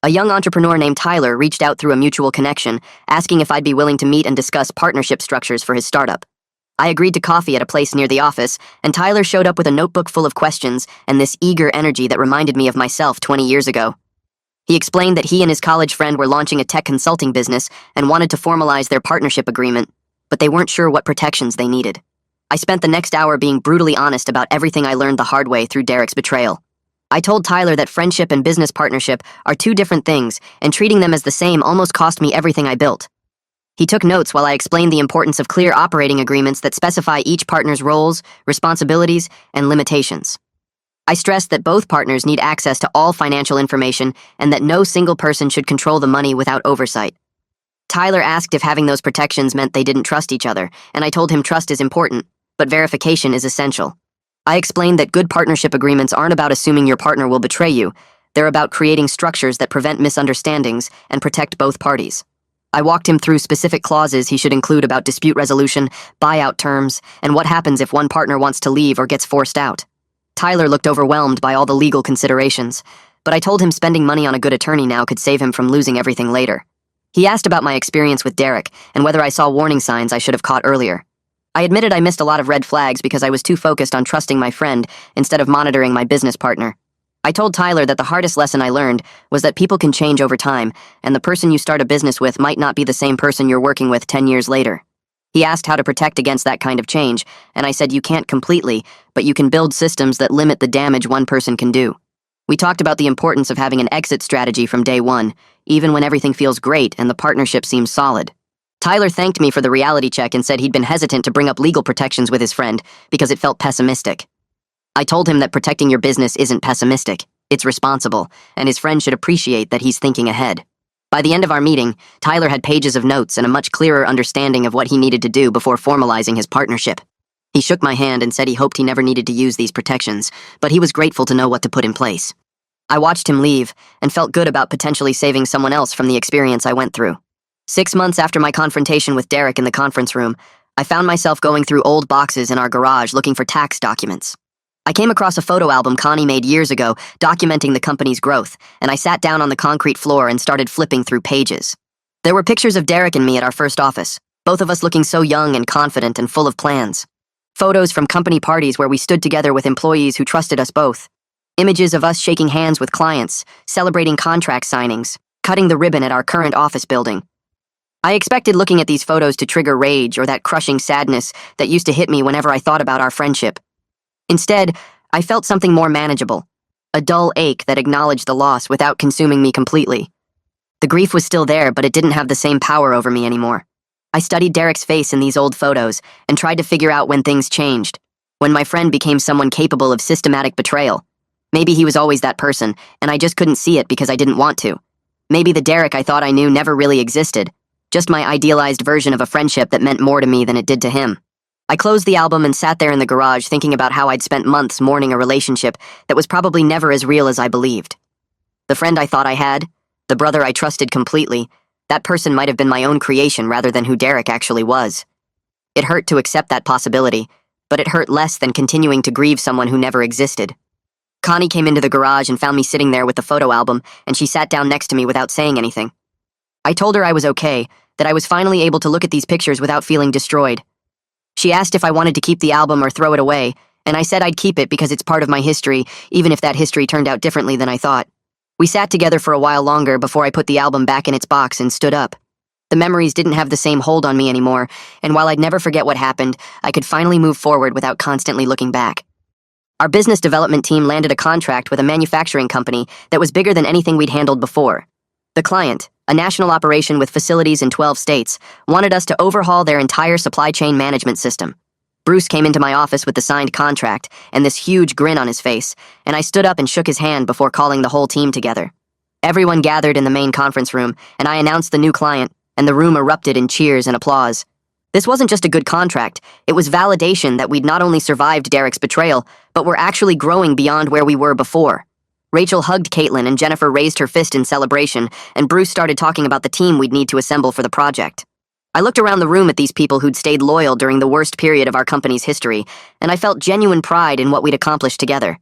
A young entrepreneur named Tyler reached out through a mutual connection, asking if I'd be willing to meet and discuss partnership structures for his startup. I agreed to coffee at a place near the office, and Tyler showed up with a notebook full of questions and this eager energy that reminded me of myself 20 years ago. He explained that he and his college friend were launching a tech consulting business and wanted to formalize their partnership agreement, but they weren't sure what protections they needed. I spent the next hour being brutally honest about everything I learned the hard way through Derek's betrayal. I told Tyler that friendship and business partnership are two different things, and treating them as the same almost cost me everything I built. He took notes while I explained the importance of clear operating agreements that specify each partner's roles, responsibilities, and limitations. I stressed that both partners need access to all financial information and that no single person should control the money without oversight. Tyler asked if having those protections meant they didn't trust each other, and I told him trust is important, but verification is essential. I explained that good partnership agreements aren't about assuming your partner will betray you. They're about creating structures that prevent misunderstandings and protect both parties. I walked him through specific clauses he should include about dispute resolution, buyout terms, and what happens if one partner wants to leave or gets forced out. Tyler looked overwhelmed by all the legal considerations, but I told him spending money on a good attorney now could save him from losing everything later. He asked about my experience with Derek and whether I saw warning signs I should have caught earlier. I admitted I missed a lot of red flags because I was too focused on trusting my friend instead of monitoring my business partner. I told Tyler that the hardest lesson I learned was that people can change over time, and the person you start a business with might not be the same person you're working with 10 years later. He asked how to protect against that kind of change, and I said you can't completely, but you can build systems that limit the damage one person can do. We talked about the importance of having an exit strategy from day one, even when everything feels great and the partnership seems solid. Tyler thanked me for the reality check and said he'd been hesitant to bring up legal protections with his friend because it felt pessimistic. I told him that protecting your business isn't pessimistic, it's responsible, and his friend should appreciate that he's thinking ahead. By the end of our meeting, Tyler had pages of notes and a much clearer understanding of what he needed to do before formalizing his partnership. He shook my hand and said he hoped he never needed to use these protections, but he was grateful to know what to put in place. I watched him leave and felt good about potentially saving someone else from the experience I went through. 6 months after my confrontation with Derek in the conference room, I found myself going through old boxes in our garage looking for tax documents. I came across a photo album Connie made years ago documenting the company's growth, and I sat down on the concrete floor and started flipping through pages. There were pictures of Derek and me at our first office, both of us looking so young and confident and full of plans. Photos from company parties where we stood together with employees who trusted us both. Images of us shaking hands with clients, celebrating contract signings, cutting the ribbon at our current office building. I expected looking at these photos to trigger rage or that crushing sadness that used to hit me whenever I thought about our friendship. Instead, I felt something more manageable, a dull ache that acknowledged the loss without consuming me completely. The grief was still there, but it didn't have the same power over me anymore. I studied Derek's face in these old photos and tried to figure out when things changed, when my friend became someone capable of systematic betrayal. Maybe he was always that person, and I just couldn't see it because I didn't want to. Maybe the Derek I thought I knew never really existed, just my idealized version of a friendship that meant more to me than it did to him. I closed the album and sat there in the garage thinking about how I'd spent months mourning a relationship that was probably never as real as I believed. The friend I thought I had, the brother I trusted completely, that person might have been my own creation rather than who Derek actually was. It hurt to accept that possibility, but it hurt less than continuing to grieve someone who never existed. Connie came into the garage and found me sitting there with the photo album, and she sat down next to me without saying anything. I told her I was okay, that I was finally able to look at these pictures without feeling destroyed. She asked if I wanted to keep the album or throw it away, and I said I'd keep it because it's part of my history, even if that history turned out differently than I thought. We sat together for a while longer before I put the album back in its box and stood up. The memories didn't have the same hold on me anymore, and while I'd never forget what happened, I could finally move forward without constantly looking back. Our business development team landed a contract with a manufacturing company that was bigger than anything we'd handled before. The client, a national operation with facilities in 12 states, wanted us to overhaul their entire supply chain management system. Bruce came into my office with the signed contract and this huge grin on his face, and I stood up and shook his hand before calling the whole team together. Everyone gathered in the main conference room, and I announced the new client, and the room erupted in cheers and applause. This wasn't just a good contract, it was validation that we'd not only survived Derek's betrayal, but were actually growing beyond where we were before. Rachel hugged Caitlin and Jennifer raised her fist in celebration, and Bruce started talking about the team we'd need to assemble for the project. I looked around the room at these people who'd stayed loyal during the worst period of our company's history, and I felt genuine pride in what we'd accomplished together.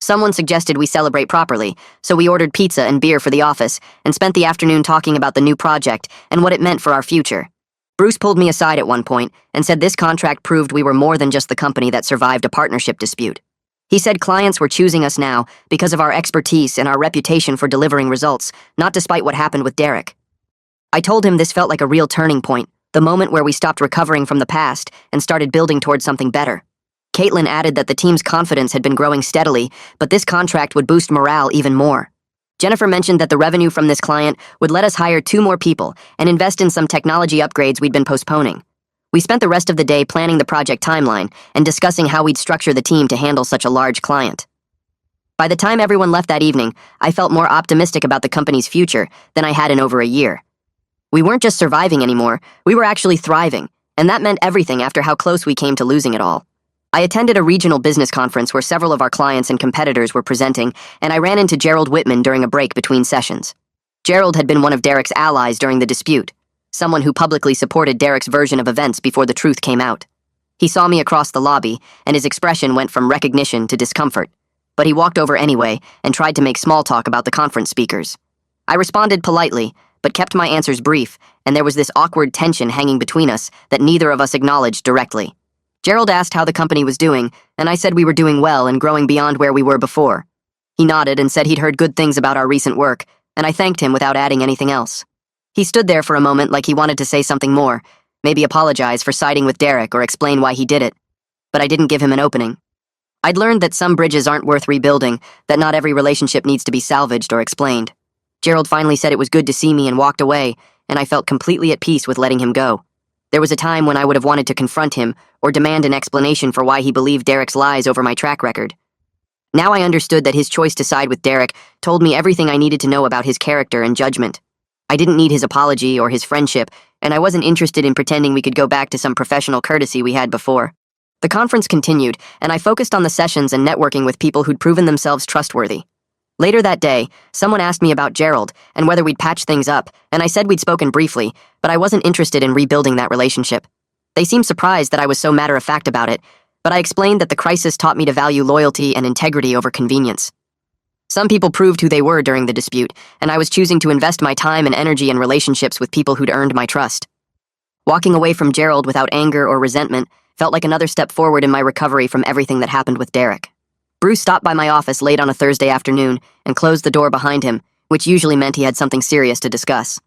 Someone suggested we celebrate properly, so we ordered pizza and beer for the office, and spent the afternoon talking about the new project and what it meant for our future. Bruce pulled me aside at one point and said this contract proved we were more than just the company that survived a partnership dispute. He said clients were choosing us now because of our expertise and our reputation for delivering results, not despite what happened with Derek. I told him this felt like a real turning point, the moment where we stopped recovering from the past and started building towards something better. Caitlin added that the team's confidence had been growing steadily, but this contract would boost morale even more. Jennifer mentioned that the revenue from this client would let us hire 2 more people and invest in some technology upgrades we'd been postponing. We spent the rest of the day planning the project timeline and discussing how we'd structure the team to handle such a large client. By the time everyone left that evening, I felt more optimistic about the company's future than I had in over a year. We weren't just surviving anymore, we were actually thriving, and that meant everything after how close we came to losing it all. I attended a regional business conference where several of our clients and competitors were presenting, and I ran into Gerald Whitman during a break between sessions. Gerald had been one of Derek's allies during the dispute, someone who publicly supported Derek's version of events before the truth came out. He saw me across the lobby, and his expression went from recognition to discomfort. But he walked over anyway and tried to make small talk about the conference speakers. I responded politely, but kept my answers brief, and there was this awkward tension hanging between us that neither of us acknowledged directly. Gerald asked how the company was doing, and I said we were doing well and growing beyond where we were before. He nodded and said he'd heard good things about our recent work, and I thanked him without adding anything else. He stood there for a moment like he wanted to say something more, maybe apologize for siding with Derek or explain why he did it. But I didn't give him an opening. I'd learned that some bridges aren't worth rebuilding, that not every relationship needs to be salvaged or explained. Gerald finally said it was good to see me and walked away, and I felt completely at peace with letting him go. There was a time when I would have wanted to confront him or demand an explanation for why he believed Derek's lies over my track record. Now I understood that his choice to side with Derek told me everything I needed to know about his character and judgment. I didn't need his apology or his friendship, and I wasn't interested in pretending we could go back to some professional courtesy we had before. The conference continued, and I focused on the sessions and networking with people who'd proven themselves trustworthy. Later that day, someone asked me about Gerald and whether we'd patch things up, and I said we'd spoken briefly, but I wasn't interested in rebuilding that relationship. They seemed surprised that I was so matter-of-fact about it, but I explained that the crisis taught me to value loyalty and integrity over convenience. Some people proved who they were during the dispute, and I was choosing to invest my time and energy in relationships with people who'd earned my trust. Walking away from Gerald without anger or resentment felt like another step forward in my recovery from everything that happened with Derek. Bruce stopped by my office late on a Thursday afternoon and closed the door behind him, which usually meant he had something serious to discuss.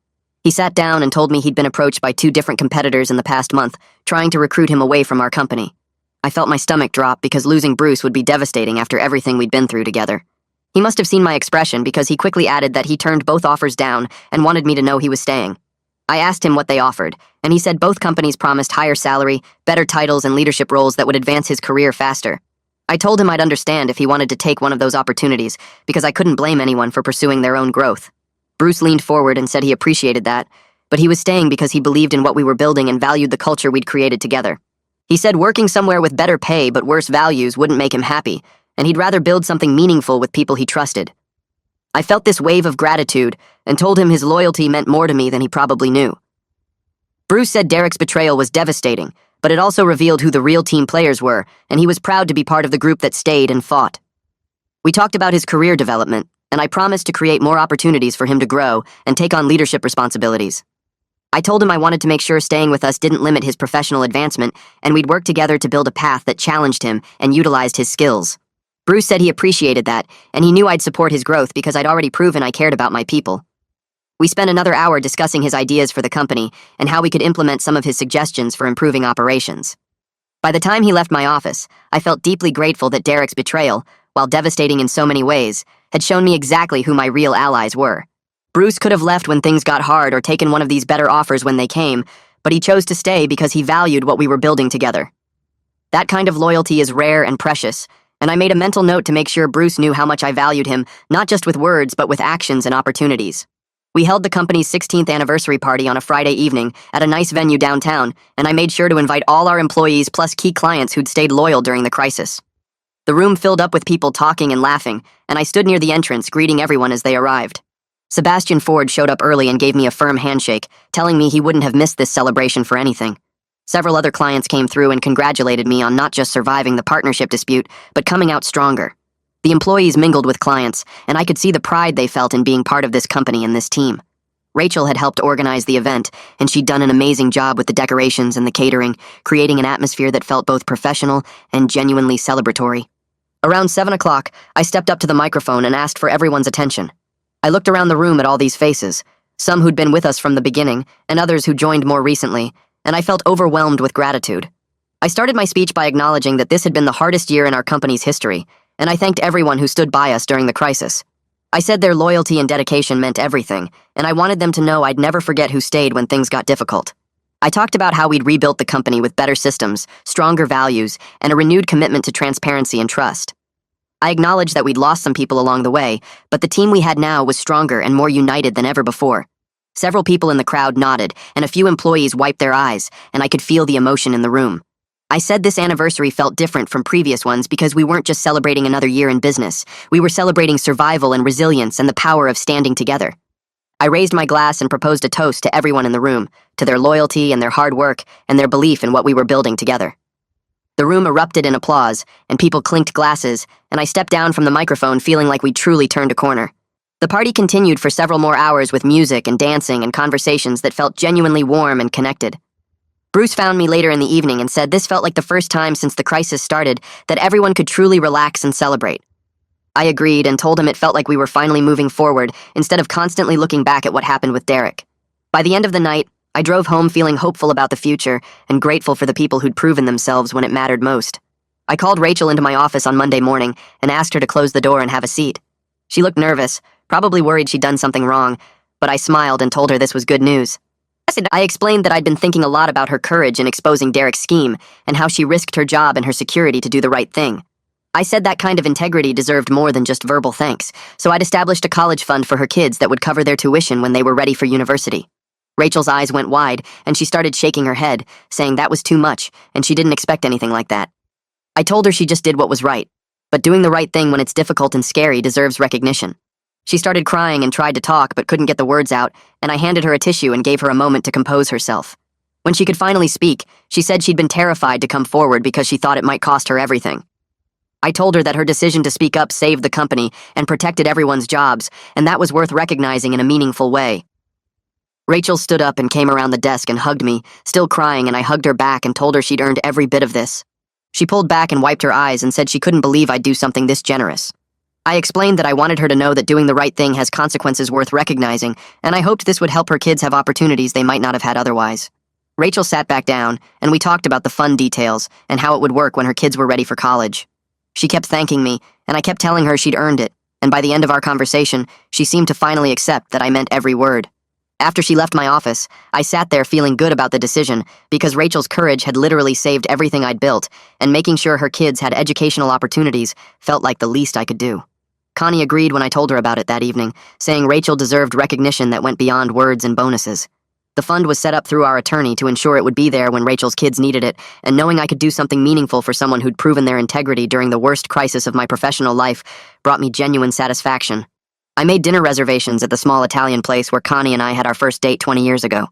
He sat down and told me he'd been approached by 2 different competitors in the past month, trying to recruit him away from our company. I felt my stomach drop because losing Bruce would be devastating after everything we'd been through together. He must have seen my expression because he quickly added that he turned both offers down and wanted me to know he was staying. I asked him what they offered, and he said both companies promised higher salary, better titles, and leadership roles that would advance his career faster. I told him I'd understand if he wanted to take one of those opportunities, because I couldn't blame anyone for pursuing their own growth. Bruce leaned forward and said he appreciated that, but he was staying because he believed in what we were building and valued the culture we'd created together. He said working somewhere with better pay but worse values wouldn't make him happy, and he'd rather build something meaningful with people he trusted. I felt this wave of gratitude and told him his loyalty meant more to me than he probably knew. Bruce said Derek's betrayal was devastating, but it also revealed who the real team players were, and he was proud to be part of the group that stayed and fought. We talked about his career development, and I promised to create more opportunities for him to grow and take on leadership responsibilities. I told him I wanted to make sure staying with us didn't limit his professional advancement, and we'd work together to build a path that challenged him and utilized his skills. Bruce said he appreciated that, and he knew I'd support his growth because I'd already proven I cared about my people. We spent another hour discussing his ideas for the company and how we could implement some of his suggestions for improving operations. By the time he left my office, I felt deeply grateful that Derek's betrayal, while devastating in so many ways, had shown me exactly who my real allies were. Bruce could have left when things got hard or taken one of these better offers when they came, but he chose to stay because he valued what we were building together. That kind of loyalty is rare and precious, and I made a mental note to make sure Bruce knew how much I valued him, not just with words but with actions and opportunities. We held the company's 16th anniversary party on a Friday evening at a nice venue downtown, and I made sure to invite all our employees plus key clients who'd stayed loyal during the crisis. The room filled up with people talking and laughing, and I stood near the entrance, greeting everyone as they arrived. Sebastian Ford showed up early and gave me a firm handshake, telling me he wouldn't have missed this celebration for anything. Several other clients came through and congratulated me on not just surviving the partnership dispute, but coming out stronger. The employees mingled with clients, and I could see the pride they felt in being part of this company and this team. Rachel had helped organize the event, and she'd done an amazing job with the decorations and the catering, creating an atmosphere that felt both professional and genuinely celebratory. Around 7 o'clock, I stepped up to the microphone and asked for everyone's attention. I looked around the room at all these faces, some who'd been with us from the beginning, and others who joined more recently, and I felt overwhelmed with gratitude. I started my speech by acknowledging that this had been the hardest year in our company's history, and I thanked everyone who stood by us during the crisis. I said their loyalty and dedication meant everything, and I wanted them to know I'd never forget who stayed when things got difficult. I talked about how we'd rebuilt the company with better systems, stronger values, and a renewed commitment to transparency and trust. I acknowledged that we'd lost some people along the way, but the team we had now was stronger and more united than ever before. Several people in the crowd nodded, and a few employees wiped their eyes, and I could feel the emotion in the room. I said this anniversary felt different from previous ones because we weren't just celebrating another year in business. We were celebrating survival and resilience and the power of standing together. I raised my glass and proposed a toast to everyone in the room, to their loyalty and their hard work and their belief in what we were building together. The room erupted in applause, and people clinked glasses, and I stepped down from the microphone feeling like we'd truly turned a corner. The party continued for several more hours with music and dancing and conversations that felt genuinely warm and connected. Bruce found me later in the evening and said this felt like the first time since the crisis started that everyone could truly relax and celebrate. I agreed and told him it felt like we were finally moving forward instead of constantly looking back at what happened with Derek. By the end of the night, I drove home feeling hopeful about the future and grateful for the people who'd proven themselves when it mattered most. I called Rachel into my office on Monday morning and asked her to close the door and have a seat. She looked nervous, probably worried she'd done something wrong, but I smiled and told her this was good news. I explained that I'd been thinking a lot about her courage in exposing Derek's scheme and how she risked her job and her security to do the right thing. I said that kind of integrity deserved more than just verbal thanks, so I'd established a college fund for her kids that would cover their tuition when they were ready for university. Rachel's eyes went wide, and she started shaking her head, saying that was too much, and she didn't expect anything like that. I told her she just did what was right, but doing the right thing when it's difficult and scary deserves recognition. She started crying and tried to talk but couldn't get the words out, and I handed her a tissue and gave her a moment to compose herself. When she could finally speak, she said she'd been terrified to come forward because she thought it might cost her everything. I told her that her decision to speak up saved the company and protected everyone's jobs, and that was worth recognizing in a meaningful way. Rachel stood up and came around the desk and hugged me, still crying, and I hugged her back and told her she'd earned every bit of this. She pulled back and wiped her eyes and said she couldn't believe I'd do something this generous. I explained that I wanted her to know that doing the right thing has consequences worth recognizing, and I hoped this would help her kids have opportunities they might not have had otherwise. Rachel sat back down, and we talked about the fun details and how it would work when her kids were ready for college. She kept thanking me, and I kept telling her she'd earned it, and by the end of our conversation, she seemed to finally accept that I meant every word. After she left my office, I sat there feeling good about the decision because Rachel's courage had literally saved everything I'd built, and making sure her kids had educational opportunities felt like the least I could do. Connie agreed when I told her about it that evening, saying Rachel deserved recognition that went beyond words and bonuses. The fund was set up through our attorney to ensure it would be there when Rachel's kids needed it, and knowing I could do something meaningful for someone who'd proven their integrity during the worst crisis of my professional life brought me genuine satisfaction. I made dinner reservations at the small Italian place where Connie and I had our first date 20 years ago.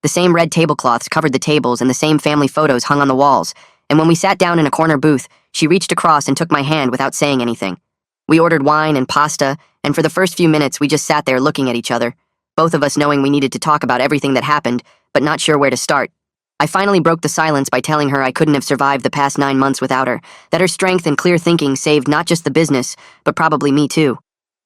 The same red tablecloths covered the tables and the same family photos hung on the walls, and when we sat down in a corner booth, she reached across and took my hand without saying anything. We ordered wine and pasta, and for the first few minutes we just sat there looking at each other, both of us knowing we needed to talk about everything that happened, but not sure where to start. I finally broke the silence by telling her I couldn't have survived the past 9 months without her, that her strength and clear thinking saved not just the business, but probably me too.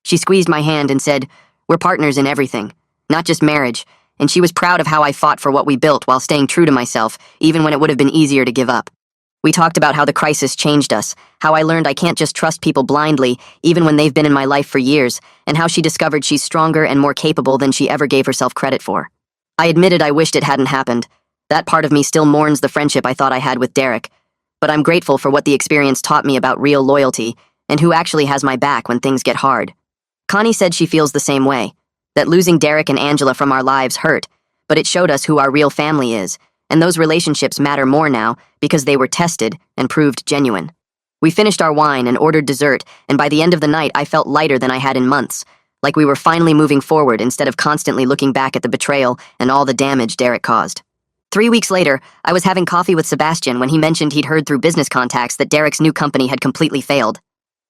She squeezed my hand and said, "We're partners in everything, not just marriage," and she was proud of how I fought for what we built while staying true to myself, even when it would have been easier to give up. We talked about how the crisis changed us, how I learned I can't just trust people blindly, even when they've been in my life for years, and how she discovered she's stronger and more capable than she ever gave herself credit for. I admitted I wished it hadn't happened. That part of me still mourns the friendship I thought I had with Derek, but I'm grateful for what the experience taught me about real loyalty and who actually has my back when things get hard. Connie said she feels the same way. That losing Derek and Angela from our lives hurt, but it showed us who our real family is, and those relationships matter more now because they were tested and proved genuine. We finished our wine and ordered dessert, and by the end of the night I felt lighter than I had in months, like we were finally moving forward instead of constantly looking back at the betrayal and all the damage Derek caused. 3 weeks later, I was having coffee with Sebastian when he mentioned he'd heard through business contacts that Derek's new company had completely failed.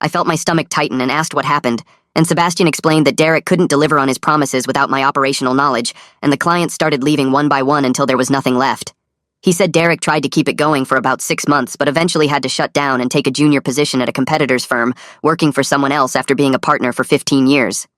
I felt my stomach tighten and asked what happened, and Sebastian explained that Derek couldn't deliver on his promises without my operational knowledge, and the clients started leaving one by one until there was nothing left. He said Derek tried to keep it going for about 6 months, but eventually had to shut down and take a junior position at a competitor's firm, working for someone else after being a partner for 15 years.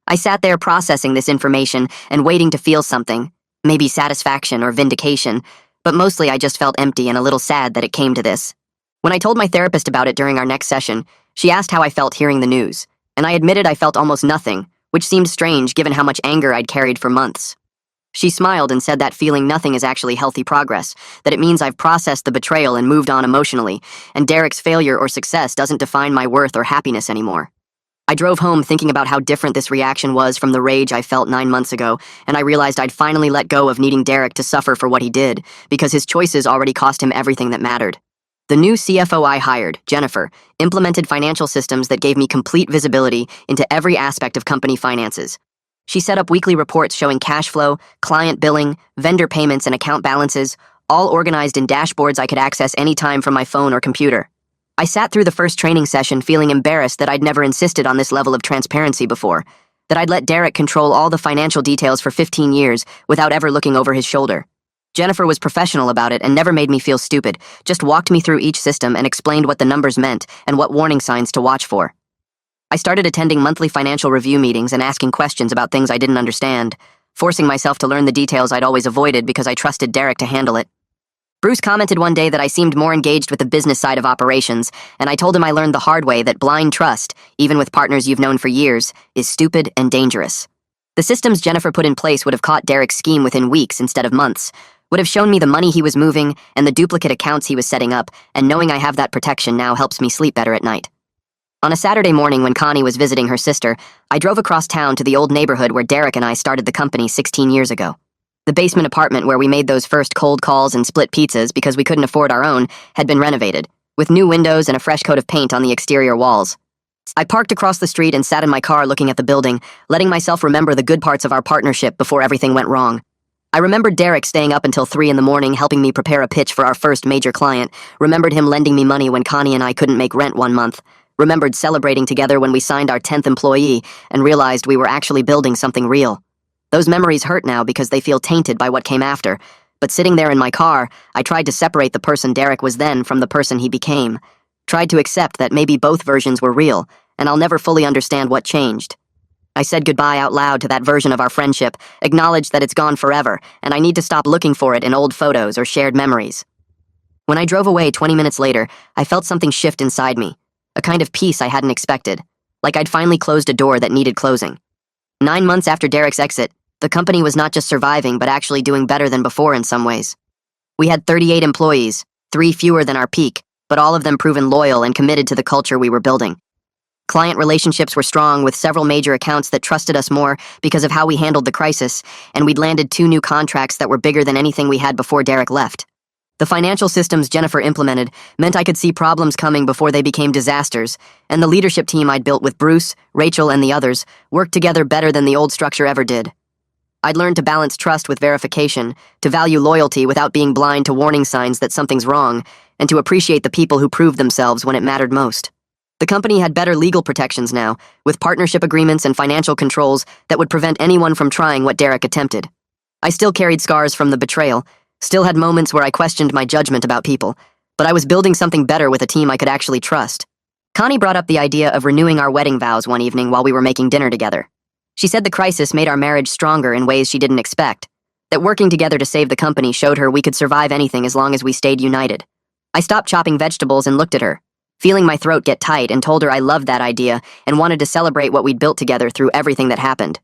I sat there processing this information and waiting to feel something, maybe satisfaction or vindication, but mostly I just felt empty and a little sad that it came to this. When I told my therapist about it during our next session, she asked how I felt hearing the news, and I admitted I felt almost nothing, which seemed strange given how much anger I'd carried for months. She smiled and said that feeling nothing is actually healthy progress, that it means I've processed the betrayal and moved on emotionally, and Derek's failure or success doesn't define my worth or happiness anymore. I drove home thinking about how different this reaction was from the rage I felt 9 months ago, and I realized I'd finally let go of needing Derek to suffer for what he did, because his choices already cost him everything that mattered. The new CFO I hired, Jennifer, implemented financial systems that gave me complete visibility into every aspect of company finances. She set up weekly reports showing cash flow, client billing, vendor payments, and account balances, all organized in dashboards I could access anytime from my phone or computer. I sat through the first training session feeling embarrassed that I'd never insisted on this level of transparency before, that I'd let Derek control all the financial details for 15 years without ever looking over his shoulder. Jennifer was professional about it and never made me feel stupid, just walked me through each system and explained what the numbers meant and what warning signs to watch for. I started attending monthly financial review meetings and asking questions about things I didn't understand, forcing myself to learn the details I'd always avoided because I trusted Derek to handle it. Bruce commented one day that I seemed more engaged with the business side of operations, and I told him I learned the hard way that blind trust, even with partners you've known for years, is stupid and dangerous. The systems Jennifer put in place would have caught Derek's scheme within weeks instead of months, would have shown me the money he was moving and the duplicate accounts he was setting up, and knowing I have that protection now helps me sleep better at night. On a Saturday morning when Connie was visiting her sister, I drove across town to the old neighborhood where Derek and I started the company 16 years ago. The basement apartment where we made those first cold calls and split pizzas because we couldn't afford our own had been renovated, with new windows and a fresh coat of paint on the exterior walls. I parked across the street and sat in my car looking at the building, letting myself remember the good parts of our partnership before everything went wrong. I remembered Derek staying up until 3 in the morning helping me prepare a pitch for our first major client, remembered him lending me money when Connie and I couldn't make rent one month, remembered celebrating together when we signed our 10th employee and realized we were actually building something real. Those memories hurt now because they feel tainted by what came after, but sitting there in my car, I tried to separate the person Derek was then from the person he became, tried to accept that maybe both versions were real, and I'll never fully understand what changed. I said goodbye out loud to that version of our friendship, acknowledged that it's gone forever, and I need to stop looking for it in old photos or shared memories. When I drove away 20 minutes later, I felt something shift inside me, a kind of peace I hadn't expected, like I'd finally closed a door that needed closing. 9 months after Derek's exit, the company was not just surviving but actually doing better than before in some ways. We had 38 employees, 3 fewer than our peak, but all of them proven loyal and committed to the culture we were building. Client relationships were strong with several major accounts that trusted us more because of how we handled the crisis, and we'd landed 2 new contracts that were bigger than anything we had before Derek left. The financial systems Jennifer implemented meant I could see problems coming before they became disasters, and the leadership team I'd built with Bruce, Rachel, and the others worked together better than the old structure ever did. I'd learned to balance trust with verification, to value loyalty without being blind to warning signs that something's wrong, and to appreciate the people who proved themselves when it mattered most. The company had better legal protections now, with partnership agreements and financial controls that would prevent anyone from trying what Derek attempted. I still carried scars from the betrayal, still had moments where I questioned my judgment about people, but I was building something better with a team I could actually trust. Connie brought up the idea of renewing our wedding vows one evening while we were making dinner together. She said the crisis made our marriage stronger in ways she didn't expect, that working together to save the company showed her we could survive anything as long as we stayed united. I stopped chopping vegetables and looked at her, feeling my throat get tight, and told her I loved that idea and wanted to celebrate what we'd built together through everything that happened.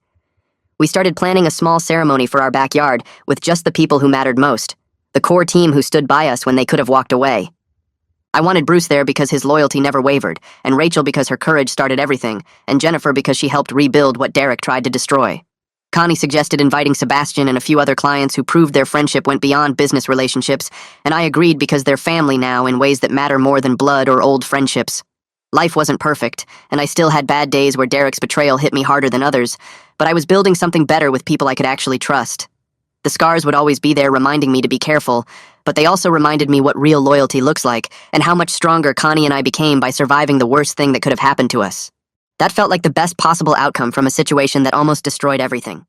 We started planning a small ceremony for our backyard with just the people who mattered most, the core team who stood by us when they could have walked away. I wanted Bruce there because his loyalty never wavered, and Rachel because her courage started everything, and Jennifer because she helped rebuild what Derek tried to destroy. Connie suggested inviting Sebastian and a few other clients who proved their friendship went beyond business relationships, and I agreed because they're family now in ways that matter more than blood or old friendships. Life wasn't perfect, and I still had bad days where Derek's betrayal hit me harder than others, but I was building something better with people I could actually trust. The scars would always be there reminding me to be careful, but they also reminded me what real loyalty looks like and how much stronger Connie and I became by surviving the worst thing that could have happened to us. That felt like the best possible outcome from a situation that almost destroyed everything.